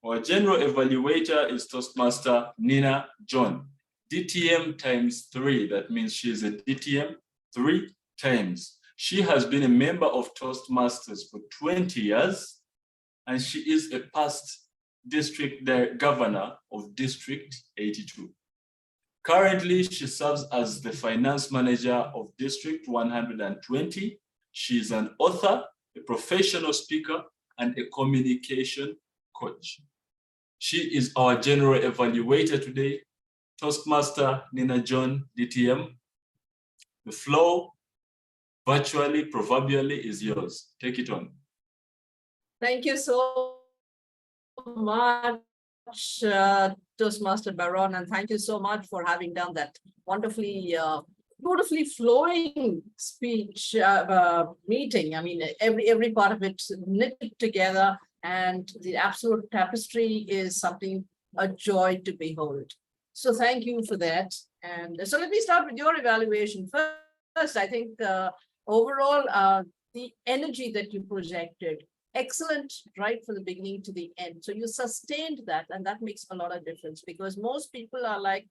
Our general evaluator is Toastmaster Nina John. DTM times 3, that means she is a DTM 3 times. She has been a member of Toastmasters for 20 years, and she is a past district governor of District 82. Currently, she serves as the finance manager of District 120. She is an author, a professional speaker, and a communication coach. She is our general evaluator today. Toastmaster Nina John, DTM. The floor, virtually, proverbially, is yours. Take it on. Thank you so much, Toastmaster Baron, and thank you so much for having done that wonderfully, beautifully flowing speech meeting. I mean, every part of it knitted together, and the absolute tapestry is something, a joy to behold. So thank you for that. And so let me start with your evaluation. First, I think overall, the energy that you projected, excellent right from the beginning to the end. So you sustained that, and that makes a lot of difference, because most people are like,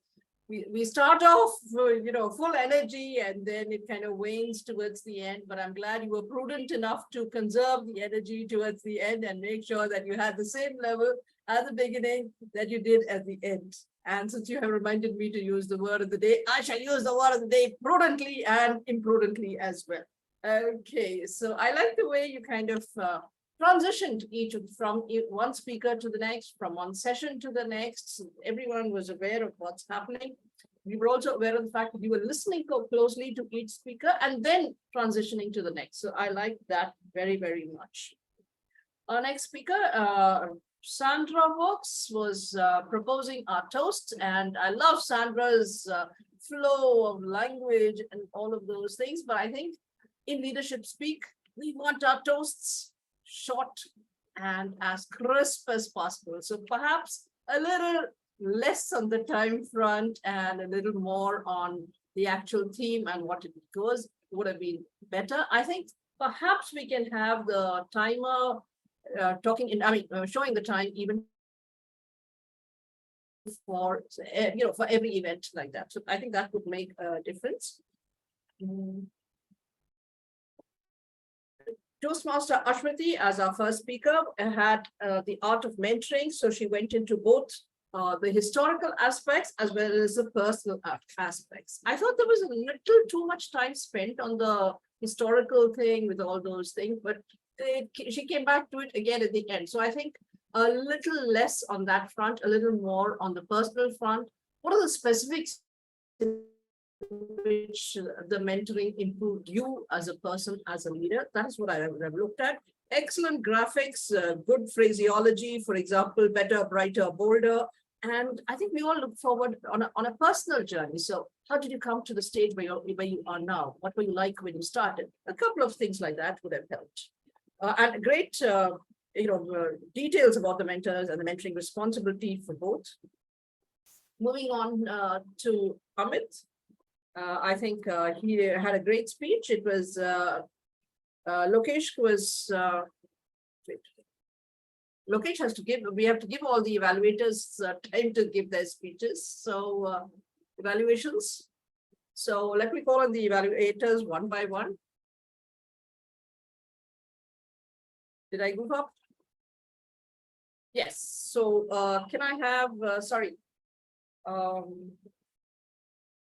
we start off, full energy, and then it kind of wanes towards the end. But I'm glad you were prudent enough to conserve the energy towards the end and make sure that you had the same level at the beginning that you did at the end. And since you have reminded me to use the word of the day, I shall use the word of the day prudently and imprudently as well. Okay, so I like the way you kind of transitioned from one speaker to the next, from one session to the next. So everyone was aware of what's happening. We were also aware of the fact that you were listening closely to each speaker and then transitioning to the next. So I like that very, very much. Our next speaker, Sandra Vox, was proposing our toast, and I love Sandra's flow of language and all of those things, but I think in leadership speak, we want our toasts short and as crisp as possible. So perhaps a little less on the time front and a little more on the actual theme and what it goes would have been better. I think perhaps we can have the timer showing the time even for, for every event like that. So I think that would make a difference. Toastmaster Aswathy, as our first speaker, had the art of mentoring. So she went into both the historical aspects as well as the personal aspects. I thought there was a little too much time spent on the historical thing with all those things, but she came back to it again at the end. So I think a little less on that front, a little more on the personal front. What are the specifics which the mentoring improved you as a person, as a leader? That's what I have looked at. Excellent graphics, good phraseology, for example, better, brighter, bolder. And I think we all look forward on a personal journey. So how did you come to the stage where you are now? What were you like when you started? A couple of things like that would have helped. And great details about the mentors and the mentoring responsibility for both. Moving on to Amit. I think he had a great speech. It was Lokesh was, Lokesh has to give, we have to give all the evaluators time to give their speeches. So evaluations. So let me call on the evaluators one by one. Did I goof up? Yes. So can I have,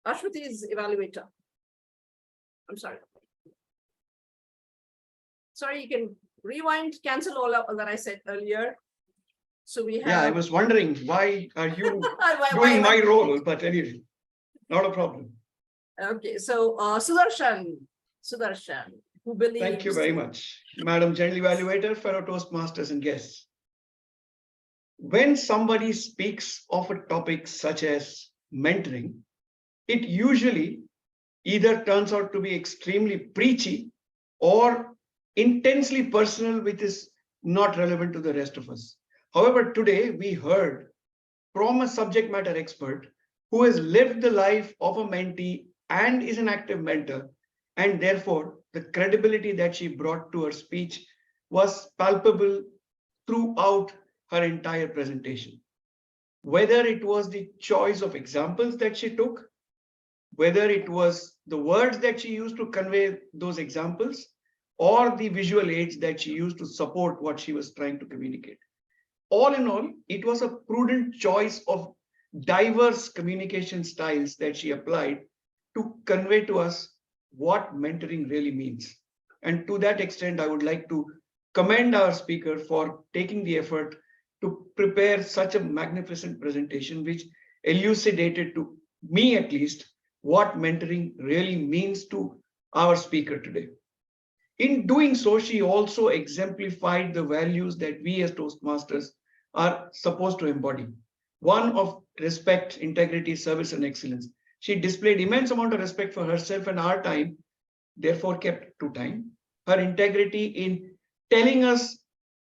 Aswathy's evaluator. I'm sorry. Sorry, you can rewind, cancel all of that I said earlier. So we have. Yeah, I was wondering why are you doing my role, but anyway, not a problem. Okay, so Sudarshan, who believes. Thank you very much, Madam General Evaluator, fellow Toastmasters and guests. When somebody speaks of a topic such as mentoring, it usually either turns out to be extremely preachy or intensely personal, which is not relevant to the rest of us. However, today we heard from a subject matter expert who has lived the life of a mentee and is an active mentor, and therefore the credibility that she brought to her speech was palpable throughout her entire presentation. Whether it was the choice of examples that she took, whether it was the words that she used to convey those examples, or the visual aids that she used to support what she was trying to communicate. All in all, it was a prudent choice of diverse communication styles that she applied to convey to us what mentoring really means. And to that extent, I would like to commend our speaker for taking the effort to prepare such a magnificent presentation, which elucidated to me at least what mentoring really means to our speaker today. In doing so, she also exemplified the values that we as Toastmasters are supposed to embody. One of respect, integrity, service, and excellence. She displayed immense amount of respect for herself and our time, therefore kept to time. Her integrity in telling us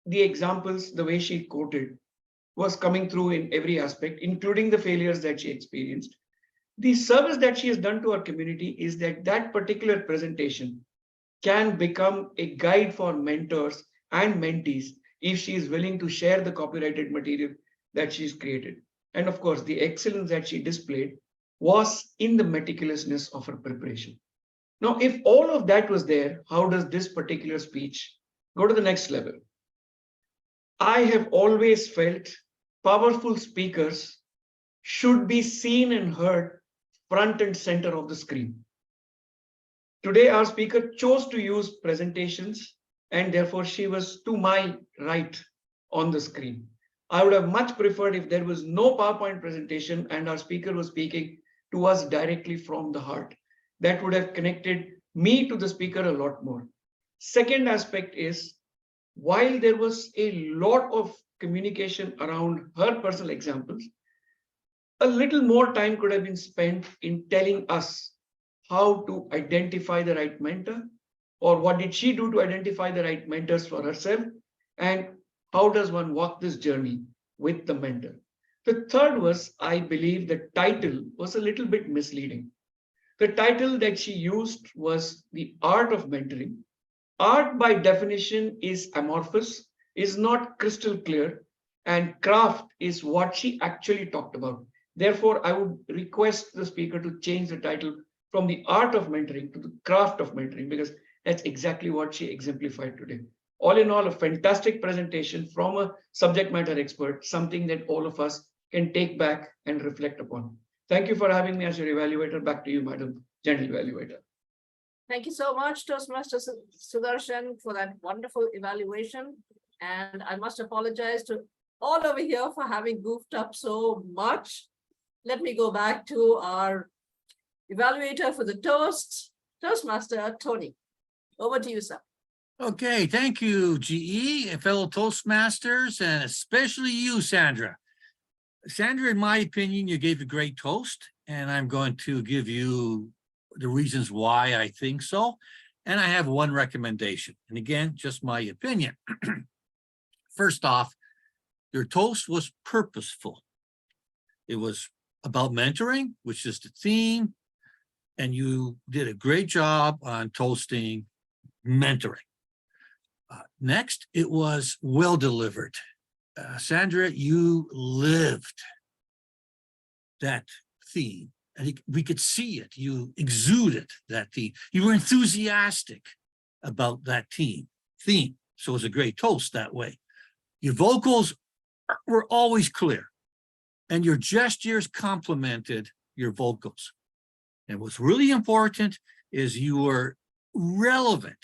the examples, the way she quoted, was coming through in every aspect, including the failures that she experienced. The service that she has done to our community is that that particular presentation can become a guide for mentors and mentees if she is willing to share the copyrighted material that she's created. And of course, the excellence that she displayed was in the meticulousness of her preparation. Now, if all of that was there, how does this particular speech go to the next level? I have always felt powerful speakers should be seen and heard front and center of the screen. Today, our speaker chose to use presentations, and therefore she was to my right on the screen. I would have much preferred if there was no PowerPoint presentation and our speaker was speaking to us directly from the heart. That would have connected me to the speaker a lot more. Second aspect is, while there was a lot of communication around her personal examples, a little more time could have been spent in telling us how to identify the right mentor or what did she do to identify the right mentors for herself? And how does one walk this journey with the mentor? The third was, I believe the title was a little bit misleading. The title that she used was The Art of Mentoring. Art by definition is amorphous, is not crystal clear, and craft is what she actually talked about. Therefore, I would request the speaker to change the title from the art of mentoring to the craft of mentoring, because that's exactly what she exemplified today. All in all, a fantastic presentation from a subject matter expert, something that all of us can take back and reflect upon. Thank you for having me as your evaluator. Back to you, Madam General Evaluator. Thank you so much, Toastmaster Sudarshan, for that wonderful evaluation. And I must apologize to all over here for having goofed up so much. Let me go back to our evaluator for the Toastmaster, Tony. Over to you, sir. Okay, thank you, GE, and fellow Toastmasters, and especially you, Sandra. Sandra, in my opinion, you gave a great toast, and I'm going to give you the reasons why I think so. And I have one recommendation, and again, just my opinion. First off, your toast was purposeful. It was about mentoring, which is the theme, and you did a great job on toasting mentoring. Next, it was well delivered. Sandra, you lived that theme, and we could see it. You exuded that theme. You were enthusiastic about that theme. So it was a great toast that way. Your vocals were always clear, and your gestures complemented your vocals. And what's really important is you were relevant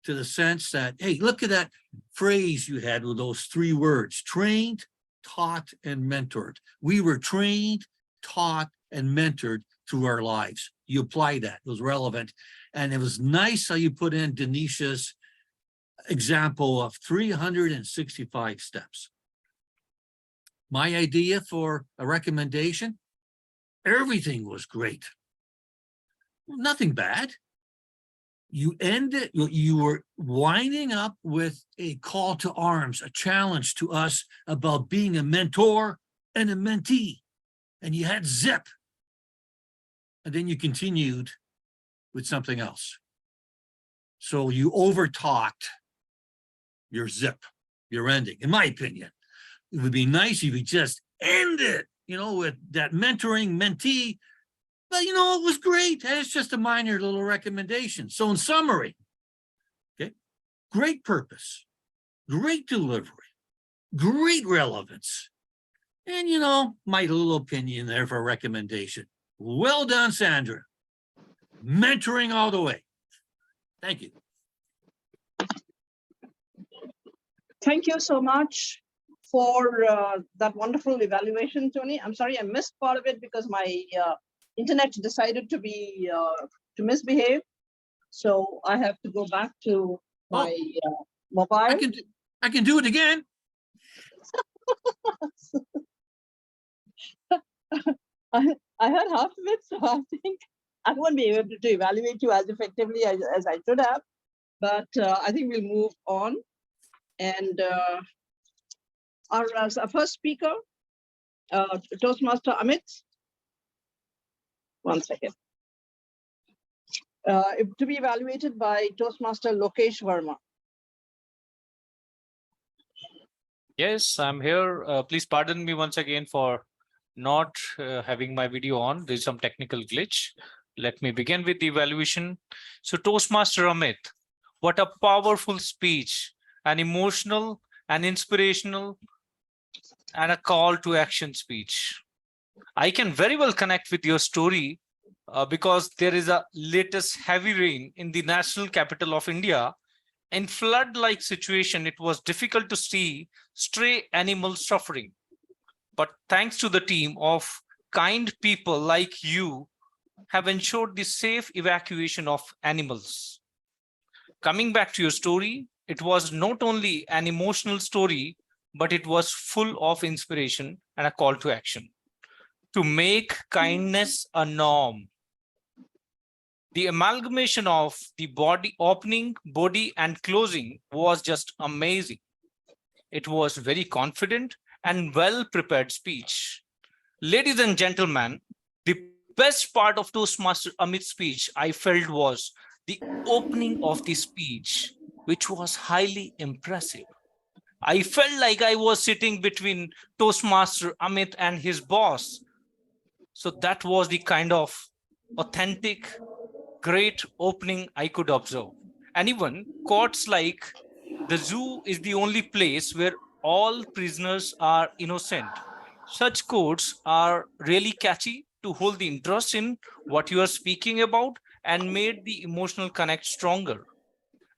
to the sense that, hey, look at that phrase you had with those 3 words: trained, taught, and mentored. We were trained, taught, and mentored through our lives. You apply that, it was relevant. And it was nice how you put in Denish's example of 365 steps. My idea for a recommendation, everything was great. Nothing bad. You ended, you were winding up with a call to arms, a challenge to us about being a mentor and a mentee. And you had zip. And then you continued with something else. So you overtalked your zip, your ending, in my opinion. It would be nice if you just end it, with that mentoring, mentee. But, it was great. It's just a minor little recommendation. So in summary, okay, great purpose, great delivery, great relevance. And, my little opinion there for a recommendation. Well done, Sandra. Mentoring all the way. Thank you. Thank you so much for that wonderful evaluation, Tony. I'm sorry I missed part of it because my internet decided to be to misbehave, so I have to go back to my mobile. I can do it again. I heard half of it, so I think I won't be able to evaluate you as effectively as I should have. But I think we'll move on. And our first speaker, Toastmaster Amit. One second. To be evaluated by Toastmaster Lokesh Verma. Yes, I'm here. Please pardon me once again for not having my video on. There's some technical glitch. Let me begin with the evaluation. So Toastmaster Amit, what a powerful speech, an emotional, an inspirational, and a call to action speech. I can very well connect with your story because there is a latest heavy rain in the national capital of India. In flood-like situation, it was difficult to see stray animals suffering. But thanks to the team of kind people like you have ensured the safe evacuation of animals. Coming back to your story, it was not only an emotional story, but it was full of inspiration and a call to action. To make kindness a norm. The amalgamation of the body opening, body, and closing was just amazing. It was very confident and well-prepared speech. Ladies and gentlemen, the best part of Toastmaster Amit's speech I felt was the opening of the speech, which was highly impressive. I felt like I was sitting between Toastmaster Amit and his boss. So that was the kind of authentic, great opening I could observe. And even quotes like, "The zoo is the only place where all prisoners are innocent." Such quotes are really catchy to hold the interest in what you are speaking about and made the emotional connect stronger.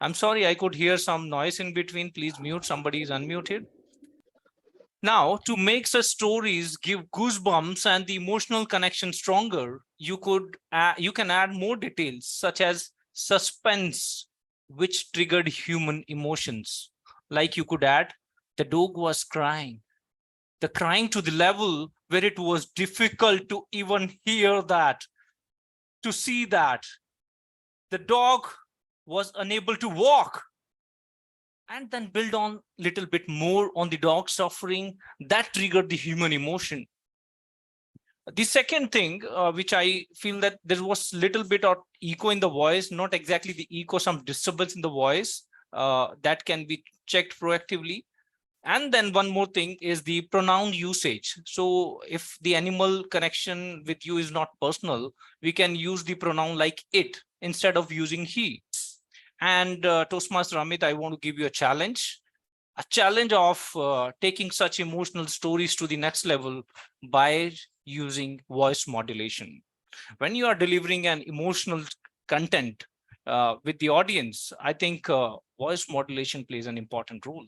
I'm sorry, I could hear some noise in between. Please mute, somebody is unmuted. Now, to make such stories give goosebumps and the emotional connection stronger, you can add more details such as suspense, which triggered human emotions. Like you could add, the dog was crying. The crying to the level where it was difficult to even hear that, to see that. The dog was unable to walk. And then build on a little bit more on the dog suffering that triggered the human emotion. The second thing, which I feel that there was a little bit of echo in the voice, not exactly the echo, some disturbance in the voice that can be checked proactively. And then one more thing is the pronoun usage. So if the animal connection with you is not personal, we can use the pronoun like it instead of using he. And Toastmaster Amit, I want to give you a challenge of taking such emotional stories to the next level by using voice modulation. When you are delivering an emotional content with the audience, I think voice modulation plays an important role.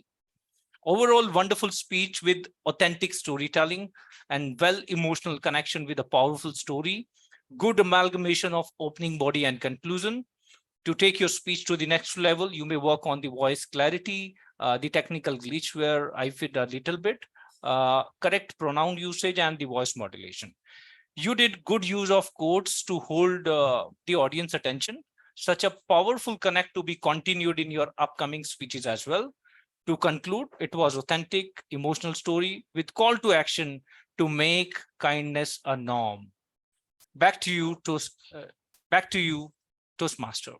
Overall, wonderful speech with authentic storytelling and well emotional connection with a powerful story, good amalgamation of opening, body, and conclusion. To take your speech to the next level, you may work on the voice clarity, the technical glitch where I fit a little bit, correct pronoun usage, and the voice modulation. You did good use of quotes to hold the audience attention. Such a powerful connect to be continued in your upcoming speeches as well. To conclude, it was authentic, emotional story with call to action to make kindness a norm. Back to you, Toastmaster.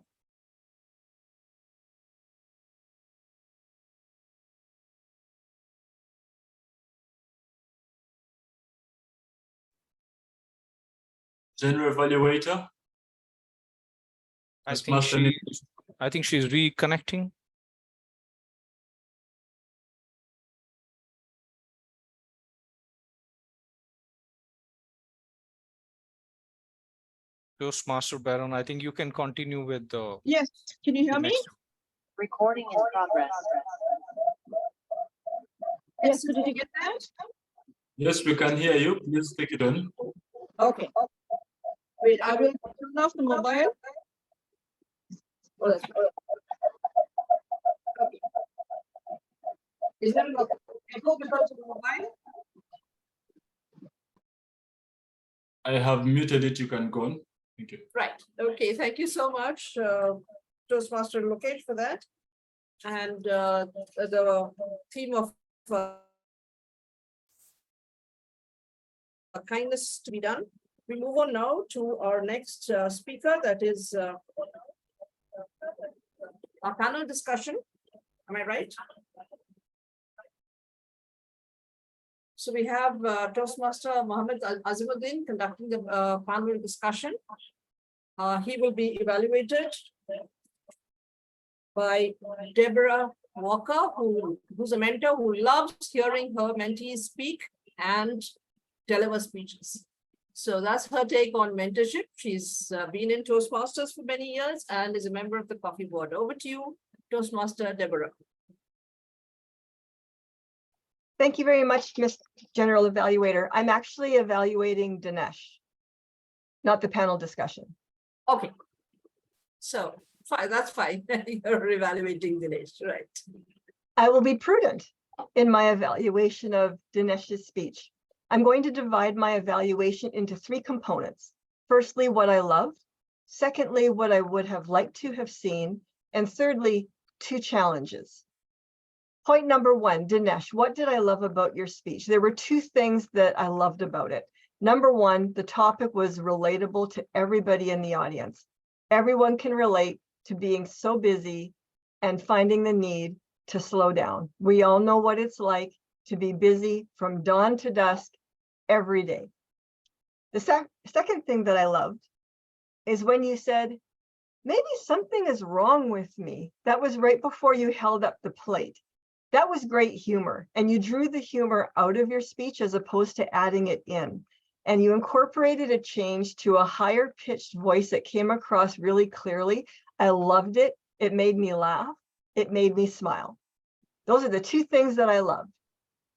General Evaluator. I think she's reconnecting. Toastmaster Baron, I think you can continue with the. Yes, can you hear me? Recording in progress. Yes, did you get that? Yes, we can hear you. Please take it on. Okay. Wait, I will turn off the mobile. Oh, that's right. Okay. Is that an echo because of the mobile? I have muted it. You can go on. Thank you. Right. Okay. Thank you so much, Toastmaster Lokesh, for that. And the theme of kindness to be done. We move on now to our next speaker, that is our panel discussion. Am I right? So we have Toastmaster Mohammed Azimuddin conducting the panel discussion. He will be evaluated by Deborah Walker, who's a mentor who loves hearing her mentees speak and deliver speeches. So that's her take on mentorship. She's been in Toastmasters for many years and is a member of the Coffee Board. Over to you, Toastmaster Deborah. Thank you very much, Ms. General Evaluator. I'm actually evaluating Dinesh, not the panel discussion. Okay. So fine, that's fine. You're evaluating Dinesh, right? I will be prudent in my evaluation of Dinesh's speech. I'm going to divide my evaluation into 3 components. Firstly, what I love. Secondly, what I would have liked to have seen. And thirdly, 2 challenges. Point number 1, Dinesh, what did I love about your speech? There were 2 things that I loved about it. Number 1, the topic was relatable to everybody in the audience. Everyone can relate to being so busy and finding the need to slow down. We all know what it's like to be busy from dawn to dusk every day. The second thing that I loved is when you said, maybe something is wrong with me. That was right before you held up the plate. That was great humor. And you drew the humor out of your speech as opposed to adding it in. And you incorporated a change to a higher pitched voice that came across really clearly. I loved it. It made me laugh. It made me smile. Those are the 2 things that I loved.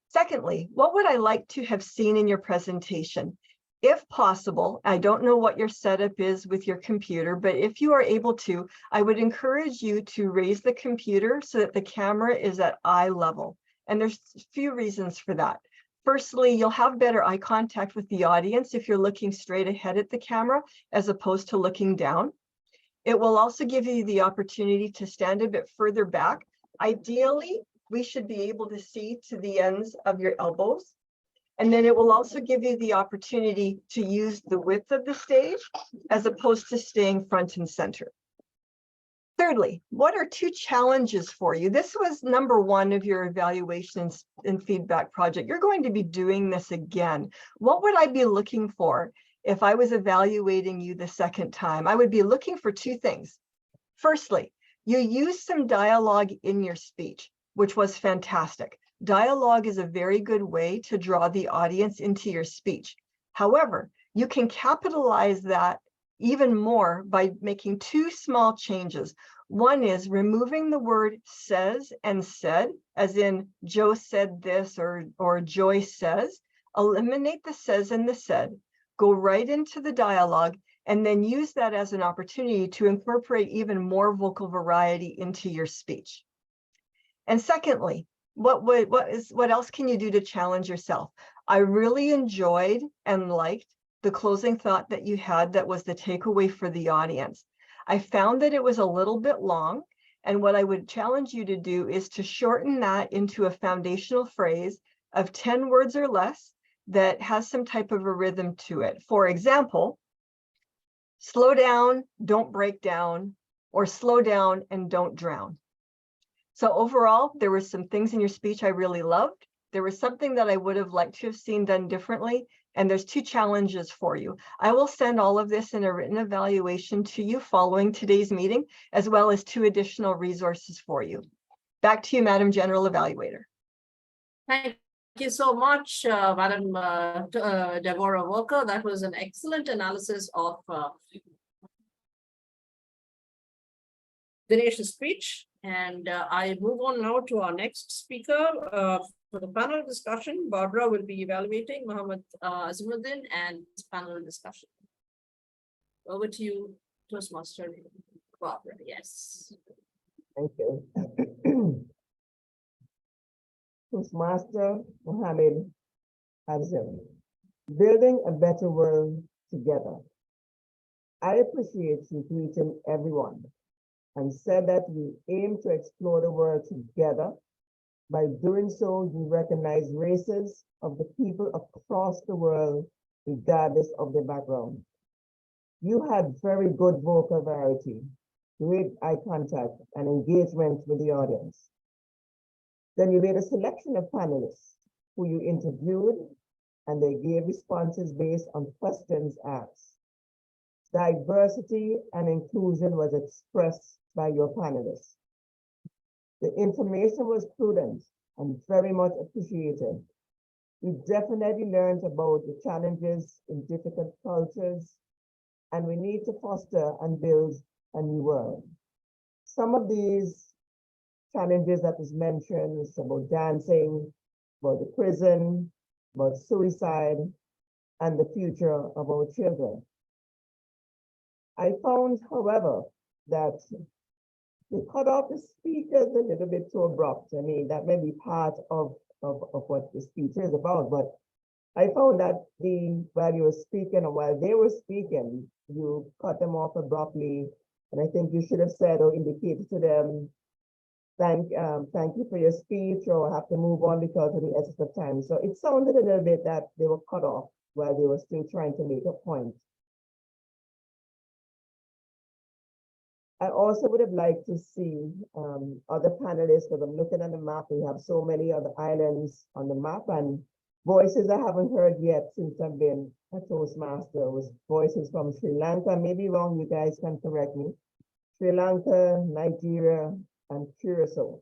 Secondly, what would I like to have seen in your presentation? If possible, I don't know what your setup is with your computer, but if you are able to, I would encourage you to raise the computer so that the camera is at eye level. And there's a few reasons for that. Firstly, you'll have better eye contact with the audience if you're looking straight ahead at the camera as opposed to looking down. It will also give you the opportunity to stand a bit further back. Ideally, we should be able to see to the ends of your elbows. And then it will also give you the opportunity to use the width of the stage as opposed to staying front and center. Thirdly, what are 2 challenges for you? This was number 1 of your evaluations and feedback project. You're going to be doing this again. What would I be looking for if I was evaluating you the second time? I would be looking for 2 things. Firstly, you used some dialogue in your speech, which was fantastic. Dialogue is a very good way to draw the audience into your speech. However, you can capitalize that even more by making 2 small changes. One is removing the word says and said, as in Joe said this or Joy says. Eliminate the says and the said, go right into the dialogue, and then use that as an opportunity to incorporate even more vocal variety into your speech. And secondly, what else can you do to challenge yourself? I really enjoyed and liked the closing thought that you had that was the takeaway for the audience. I found that it was a little bit long, and what I would challenge you to do is to shorten that into a foundational phrase of 10 words or less that has some type of a rhythm to it. For example, slow down, don't break down, or slow down and don't drown. So overall, there were some things in your speech I really loved. There was something that I would have liked to have seen done differently. And there's 2 challenges for you. I will send all of this in a written evaluation to you following today's meeting, as well as 2 additional resources for you. Back to you, Madam General Evaluator. Thank you so much, Madam Deborah Walker. That was an excellent analysis of Dinesh's speech. And I move on now to our next speaker for the panel discussion. Barbara will be evaluating Mohammed Azimuddin and panel discussion. Over to you, Toastmaster Barbara. Yes. Thank you. Toastmaster Mohammed Azimuddin, building a better world together. I appreciate you greeting everyone and said that we aim to explore the world together. By doing so, you recognize races of the people across the world, regardless of their background. You had very good vocal variety, great eye contact, and engagement with the audience. Then you made a selection of panelists who you interviewed, and they gave responses based on questions asked. Diversity and inclusion was expressed by your panelists. The information was prudent and very much appreciated. We definitely learned about the challenges in difficult cultures, and we need to foster and build a new world. Some of these challenges that was mentioned is about dancing, about the prison, about suicide, and the future of our children. I found, however, that you cut off the speakers a little bit too abrupt. I mean, that may be part of what the speech is about, but I found that while you were speaking or while they were speaking, you cut them off abruptly. And I think you should have said or indicated to them, thank you for your speech, or have to move on because of the essence of time. So it sounded a little bit that they were cut off while they were still trying to make a point. I also would have liked to see other panelists, because I'm looking at the map, we have so many other islands on the map, and voices I haven't heard yet since I've been a Toastmaster was voices from Sri Lanka. Maybe wrong, you guys can correct me. Sri Lanka, Nigeria, and Curacao.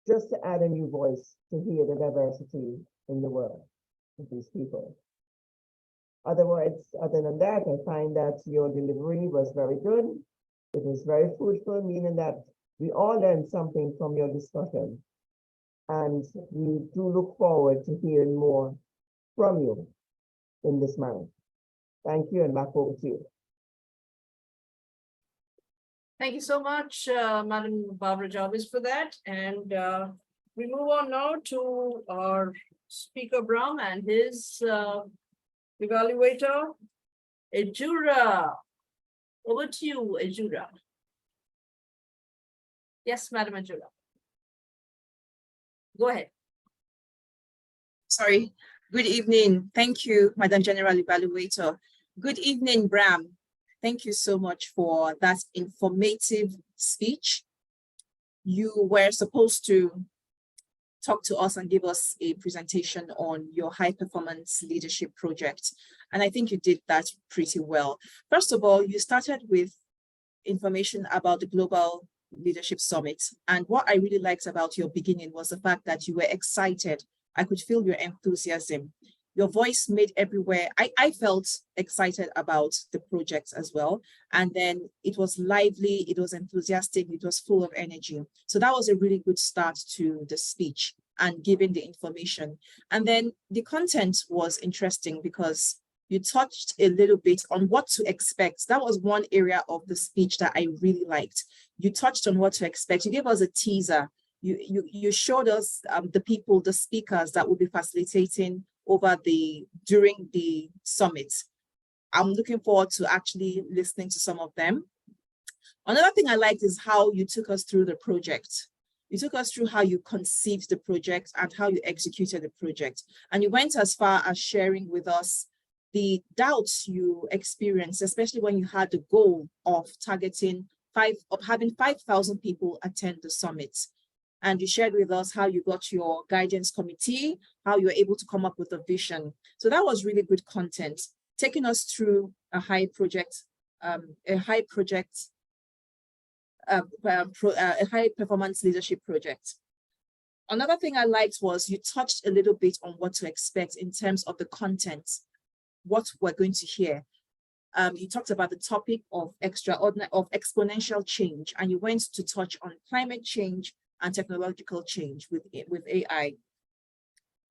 Just to add a new voice to hear the diversity in the world of these people. Otherwise, other than that, I find that your delivery was very good. It was very fruitful, meaning that we all learned something from your discussion. And we do look forward to hearing more from you in this manner. Thank you, and back over to you. Thank you so much, Madam Barbara Jarvis, for that. And we move on now to our speaker, Brahm, and his evaluator, Ejura. Over to you, Ejura. Yes, Madam Ejura. Go ahead. Sorry. Good evening. Thank you, Madam General Evaluator. Good evening, Brahm. Thank you so much for that informative speech. You were supposed to talk to us and give us a presentation on your high performance leadership project. And I think you did that pretty well. First of all, you started with information about the Global Leadership Summit. And what I really liked about your beginning was the fact that you were excited. I could feel your enthusiasm. Your voice made everywhere. I felt excited about the project as well. And then it was lively, it was enthusiastic, it was full of energy. So that was a really good start to the speech and giving the information. And then the content was interesting because you touched a little bit on what to expect. That was one area of the speech that I really liked. You touched on what to expect. You gave us a teaser. You showed us the speakers that will be facilitating during the summit. I'm looking forward to actually listening to some of them. Another thing I liked is how you took us through the project. You took us through how you conceived the project and how you executed the project. And you went as far as sharing with us the doubts you experienced, especially when you had the goal of having 5,000 people attend the summit. And you shared with us how you got your guidance committee, how you were able to come up with a vision. So that was really good content, taking us through a high performance leadership project. Another thing I liked was you touched a little bit on what to expect in terms of the content, what we're going to hear. You talked about the topic of exponential change, and you went to touch on climate change and technological change with AI.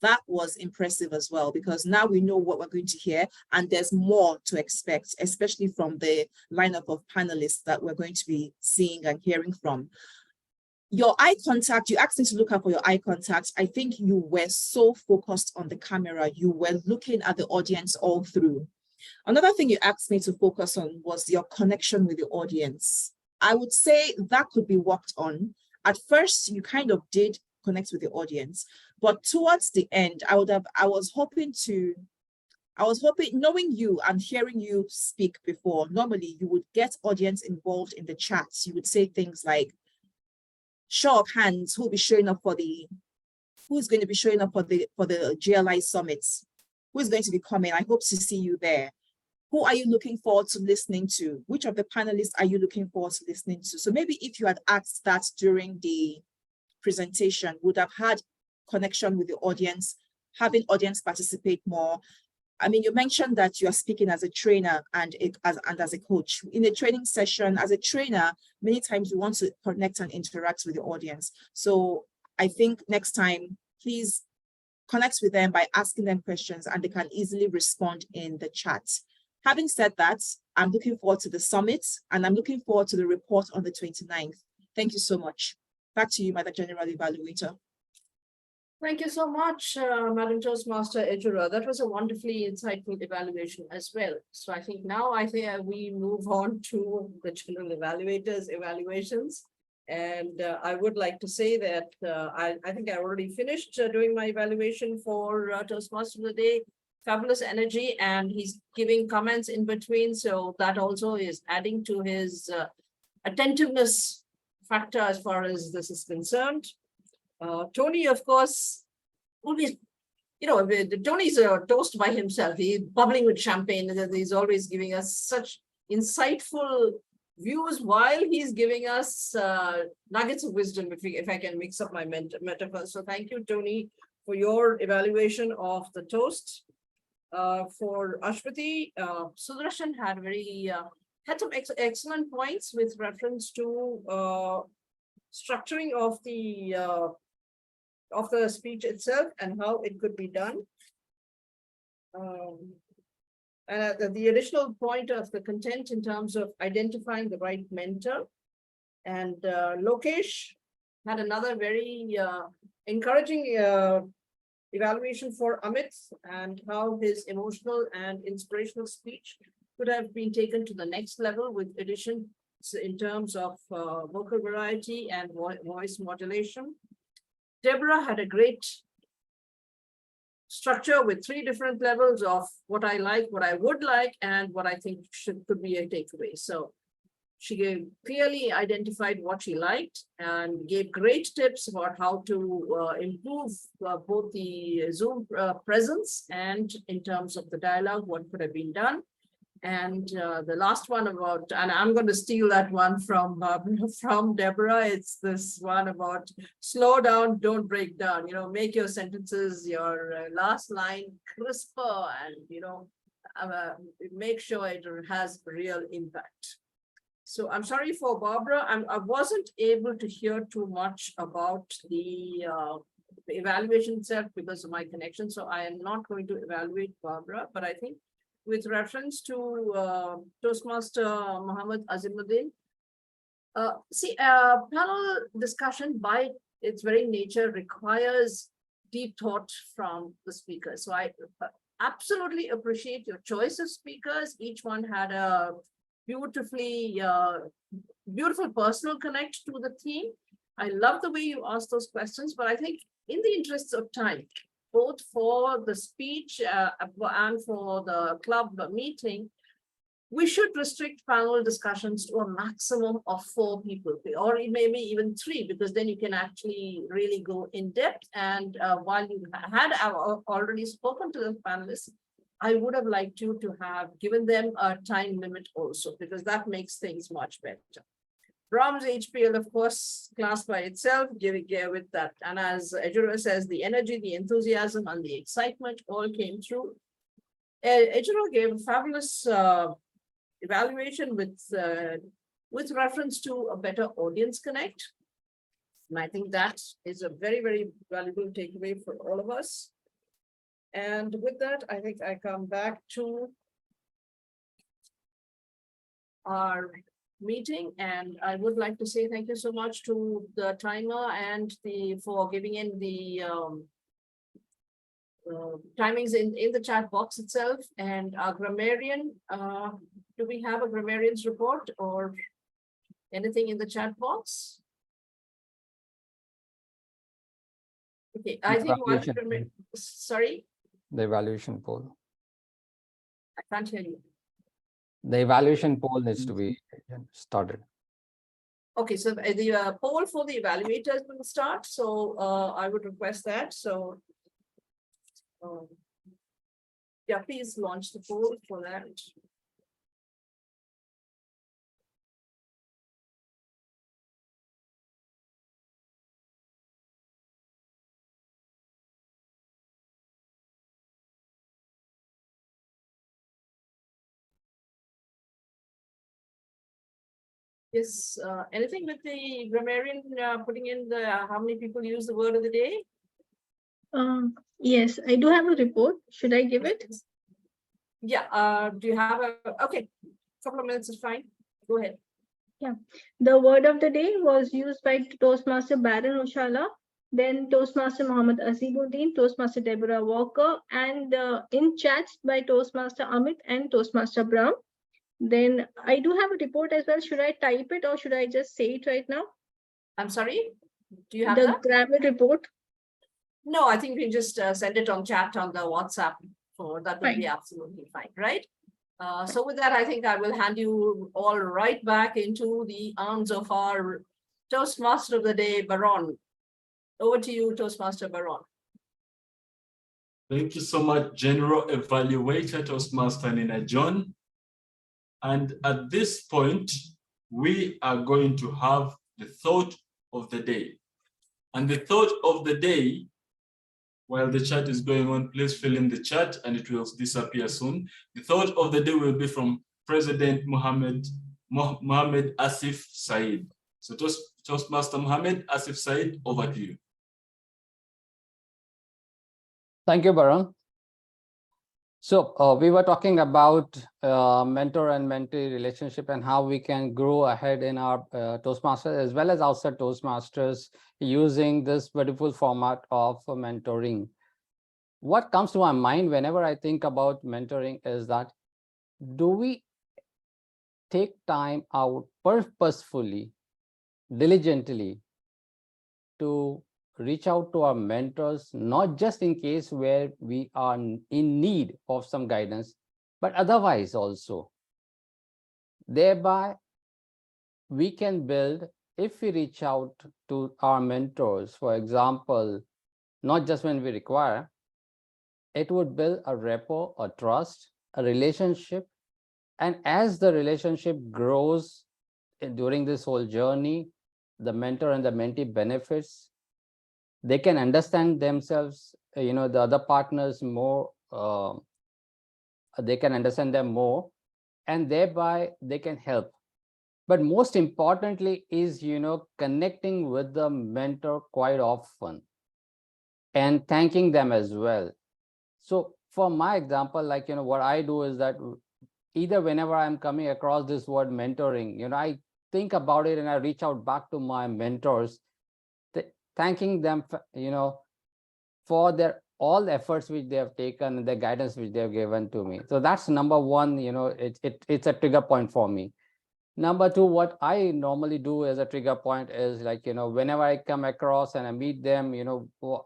That was impressive as well, because now we know what we're going to hear and there's more to expect, especially from the lineup of panelists that we're going to be seeing and hearing from. Your eye contact, you asked me to look out for your eye contact. I think you were so focused on the camera, you were looking at the audience all through. Another thing you asked me to focus on was your connection with the audience. I would say that could be worked on. At first, you kind of did connect with the audience, but towards the end, I was hoping, knowing you and hearing you speak before, normally you would get audience involved in the chats. You would say things like, show of hands, who's going to be showing up for the GLI summits? Who is going to be coming? I hope to see you there. Who are you looking forward to listening to? Which of the panelists are you looking forward to listening to? So maybe if you had asked that during the presentation, would have had connection with the audience, having audience participate more. I mean, you mentioned that you are speaking as a trainer and as a coach. In a training session, as a trainer, many times you want to connect and interact with the audience. So I think next time, please connect with them by asking them questions and they can easily respond in the chat. Having said that, I'm looking forward to the summit and I'm looking forward to the report on the 29th. Thank you so much. Back to you, Madam General Evaluator. Thank you so much, Madam Toastmaster Ejura. That was a wonderfully insightful evaluation as well. So I think now we move on to the general evaluators evaluations. And I would like to say that I think I already finished doing my evaluation for Toastmaster of the Day. Fabulous energy, and he's giving comments in between. So that also is adding to his attentiveness factor as far as this is concerned. Tony, of course, always, Tony's a toast by himself. He's bubbling with champagne. He's always giving us such insightful views while he's giving us nuggets of wisdom, if I can mix up my metaphors. So thank you, Tony, for your evaluation of the toast. For Aswathy, Sudarshan had some excellent points with reference to structuring of the speech itself and how it could be done. And the additional point of the content in terms of identifying the right mentor. And Lokesh had another very encouraging evaluation for Amit and how his emotional and inspirational speech could have been taken to the next level with additions in terms of vocal variety and voice modulation. Deborah had a great structure with 3 different levels of what I like, what I would like, and what I think could be a takeaway. So she clearly identified what she liked and gave great tips about how to improve both the Zoom presence and in terms of the dialogue, what could have been done. And the last one about, and I'm going to steal that one from Deborah. It's this one about slow down, don't break down. Make your sentences, your last line crisper, and make sure it has real impact. So I'm sorry for Barbara. I wasn't able to hear too much about the evaluation itself because of my connection. So I am not going to evaluate Barbara, but I think with reference to Toastmaster Mohammed Azimuddin, panel discussion by its very nature requires deep thought from the speakers. So I absolutely appreciate your choice of speakers. Each one had a beautiful personal connect to the theme. I love the way you asked those questions, but I think in the interests of time, both for the speech and for the club meeting, we should restrict panel discussions to a maximum of 4 people, or maybe even 3, because then you can actually really go in depth. And while you had already spoken to the panelists, I would have liked you to have given them a time limit also, because that makes things much better. Brahm's HPL, of course, class by itself, giving with that. And as Ejura says, the energy, the enthusiasm, and the excitement all came through. Ejura gave a fabulous evaluation with reference to a better audience connect. And I think that is a very, very valuable takeaway for all of us. And with that, I think I come back to our meeting, and I would like to say thank you so much to the timer and for giving in the timings in the chat box itself. And our grammarian, do we have a grammarian's report or anything in the chat box? Okay, I think sorry? The evaluation poll. I can't hear you. The evaluation poll needs to be started. Okay, so the poll for the evaluators will start. So I would request that. So yeah, please launch the poll for that. Yes, anything with the grammarian putting in the how many people use the word of the day? Yes, I do have a report. Should I give it? Yeah, do you have a, okay, couple of minutes is fine. Go ahead. Yeah, the word of the day was used by Toastmaster Baron Ochola, then Toastmaster Muhammad Azimuddin, Toastmaster Deborah Walker, and in chats by Toastmaster Amit and Toastmaster Brahm. Then I do have a report as well. Should I type it or should I just say it right now? I'm sorry, do you have the that? grammar report? No, I think we just send it on chat on the WhatsApp. So that will be absolutely fine, right? So with that, I think I will hand you all right back into the arms of our Toastmaster of the day, Baron. Over to you, Toastmaster Baron. Thank you so much, General Evaluator, Toastmaster Nina John. And at this point, we are going to have the thought of the day. And the thought of the day, while the chat is going on, please fill in the chat and it will disappear soon. The thought of the day will be from President Mohammed Asif Said. So Toastmaster Mohammed Asif Said, over to you. Thank you, Baron. So we were talking about mentor and mentee relationship and how we can grow ahead in our Toastmasters as well as outside Toastmasters using this beautiful format of mentoring. What comes to my mind whenever I think about mentoring is that, do we take time out purposefully, diligently to reach out to our mentors, not just in case where we are in need of some guidance, but otherwise also. Thereby, we can build, if we reach out to our mentors, for example, not just when we require, it would build a rapport, a trust, a relationship. And as the relationship grows during this whole journey, the mentor and the mentee benefits. They can understand themselves, the other partners more, they can understand them more, and thereby they can help. But most importantly is, connecting with the mentor quite often and thanking them as well. So for my example, what I do is that either whenever I'm coming across this word mentoring, I think about it and I reach out back to my mentors, thanking them, for their all efforts which they have taken and the guidance which they have given to me. So that's number one, it's a trigger point for me. Number two, what I normally do as a trigger point is whenever I come across and I meet them,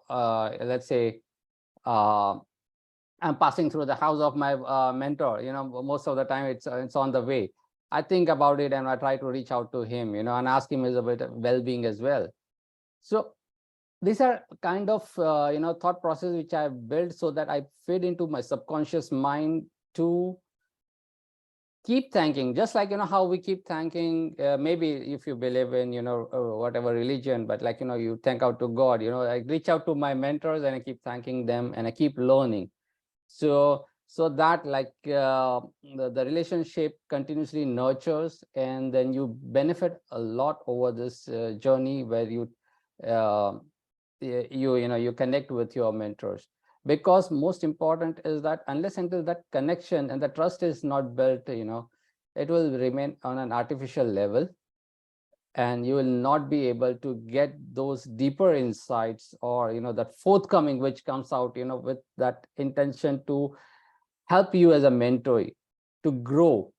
let's say I'm passing through the house of my mentor, most of the time it's on the way. I think about it and I try to reach out to him, and ask him his well-being as well. So these are kind of, thought process which I've built so that I fit into my subconscious mind to keep thanking, just like, how we keep thanking, maybe if you believe in, whatever religion, but you thank out to God, I reach out to my mentors and I keep thanking them and I keep learning. So that the relationship continuously nurtures, and then you benefit a lot over this journey where you connect with your mentors. Because most important is that unless until that connection and the trust is not built, it will remain on an artificial level, and you will not be able to get those deeper insights or that forthcoming which comes out with that intention to help you as a mentor to grow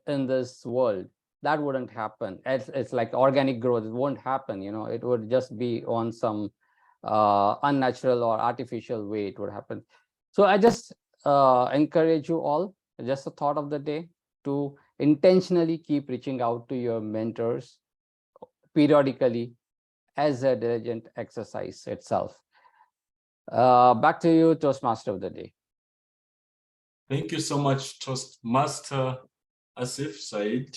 in this world. That wouldn't happen. It's like organic growth. It won't happen. It would just be on some unnatural or artificial way it would happen. So I just encourage you all, just a thought of the day, to intentionally keep reaching out to your mentors periodically as a diligent exercise itself. Back to you, Toastmaster of the day. Thank you so much, Toastmaster Asif Said.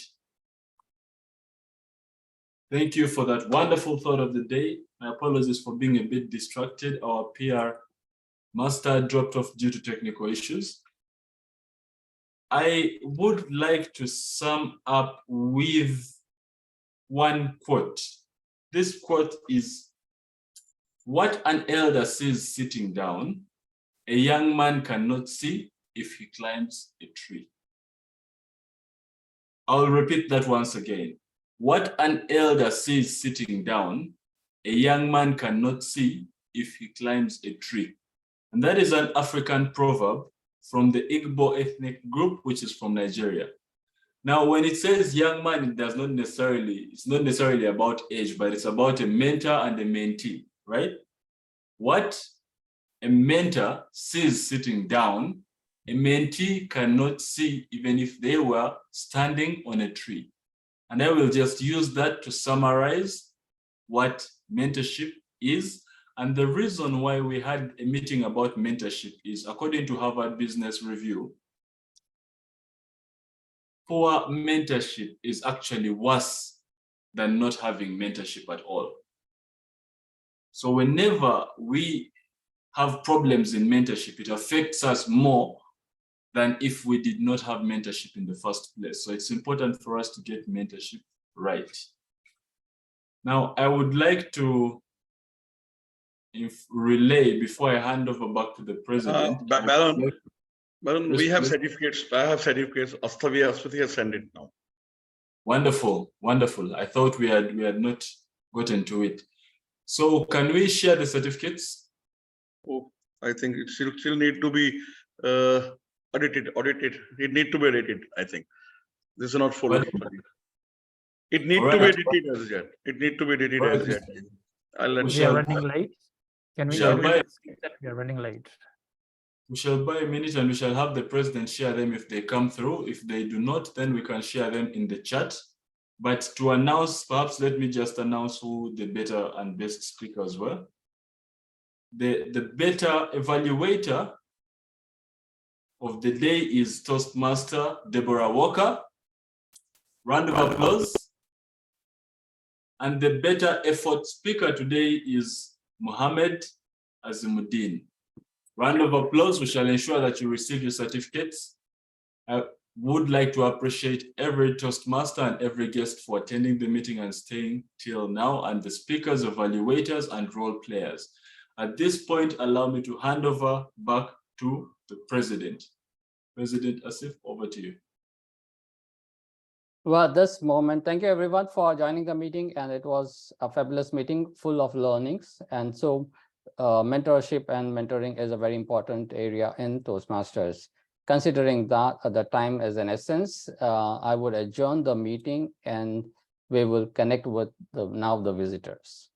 Thank you for that wonderful thought of the day. My apologies for being a bit distracted. Our PR master dropped off due to technical issues. I would like to sum up with one quote. This quote is, "What an elder sees sitting down, a young man cannot see if he climbs a tree." I'll repeat that once again. What an elder sees sitting down, a young man cannot see if he climbs a tree. And that is an African proverb from the Igbo ethnic group, which is from Nigeria. Now, when it says young man, it's not necessarily about age, but it's about a mentor and a mentee, right? What a mentor sees sitting down, a mentee cannot see even if they were standing on a tree. And I will just use that to summarize what mentorship is. And the reason why we had a meeting about mentorship is, according to Harvard Business Review, poor mentorship is actually worse than not having mentorship at all. So whenever we have problems in mentorship, it affects us more than if we did not have mentorship in the first place. So it's important for us to get mentorship right. Now, I would like to relay, before I hand over back to the president. Baron, we have certificates. I have certificates. Aswathy has sent it now. Wonderful, wonderful. I thought we had not gotten to it. So can we share the certificates? Oh, I think it still need to be audited. It need to be rated, I think. This is not full. It need to be edited as yet. It need to be edited as yet. We are running late. Can we? We are running late. We shall buy a minute and we shall have the president share them if they come through. If they do not, then we can share them in the chat. But to announce, perhaps let me just announce who the better and best speakers were. The better evaluator of the day is Toastmaster Deborah Walker. Round of applause. And the better effort speaker today is Mohammed Azimuddin. Round of applause. We shall ensure that you receive your certificates. I would like to appreciate every Toastmaster and every guest for attending the meeting and staying till now, and the speakers, evaluators, and role players. At this point, allow me to hand over back to the president. President Asif, over to you. Well, this moment, thank you everyone for joining the meeting, and it was a fabulous meeting full of learnings. And so mentorship and mentoring is a very important area in Toastmasters. Considering that the time is an essence, I would adjourn the meeting and we will connect with the visitors.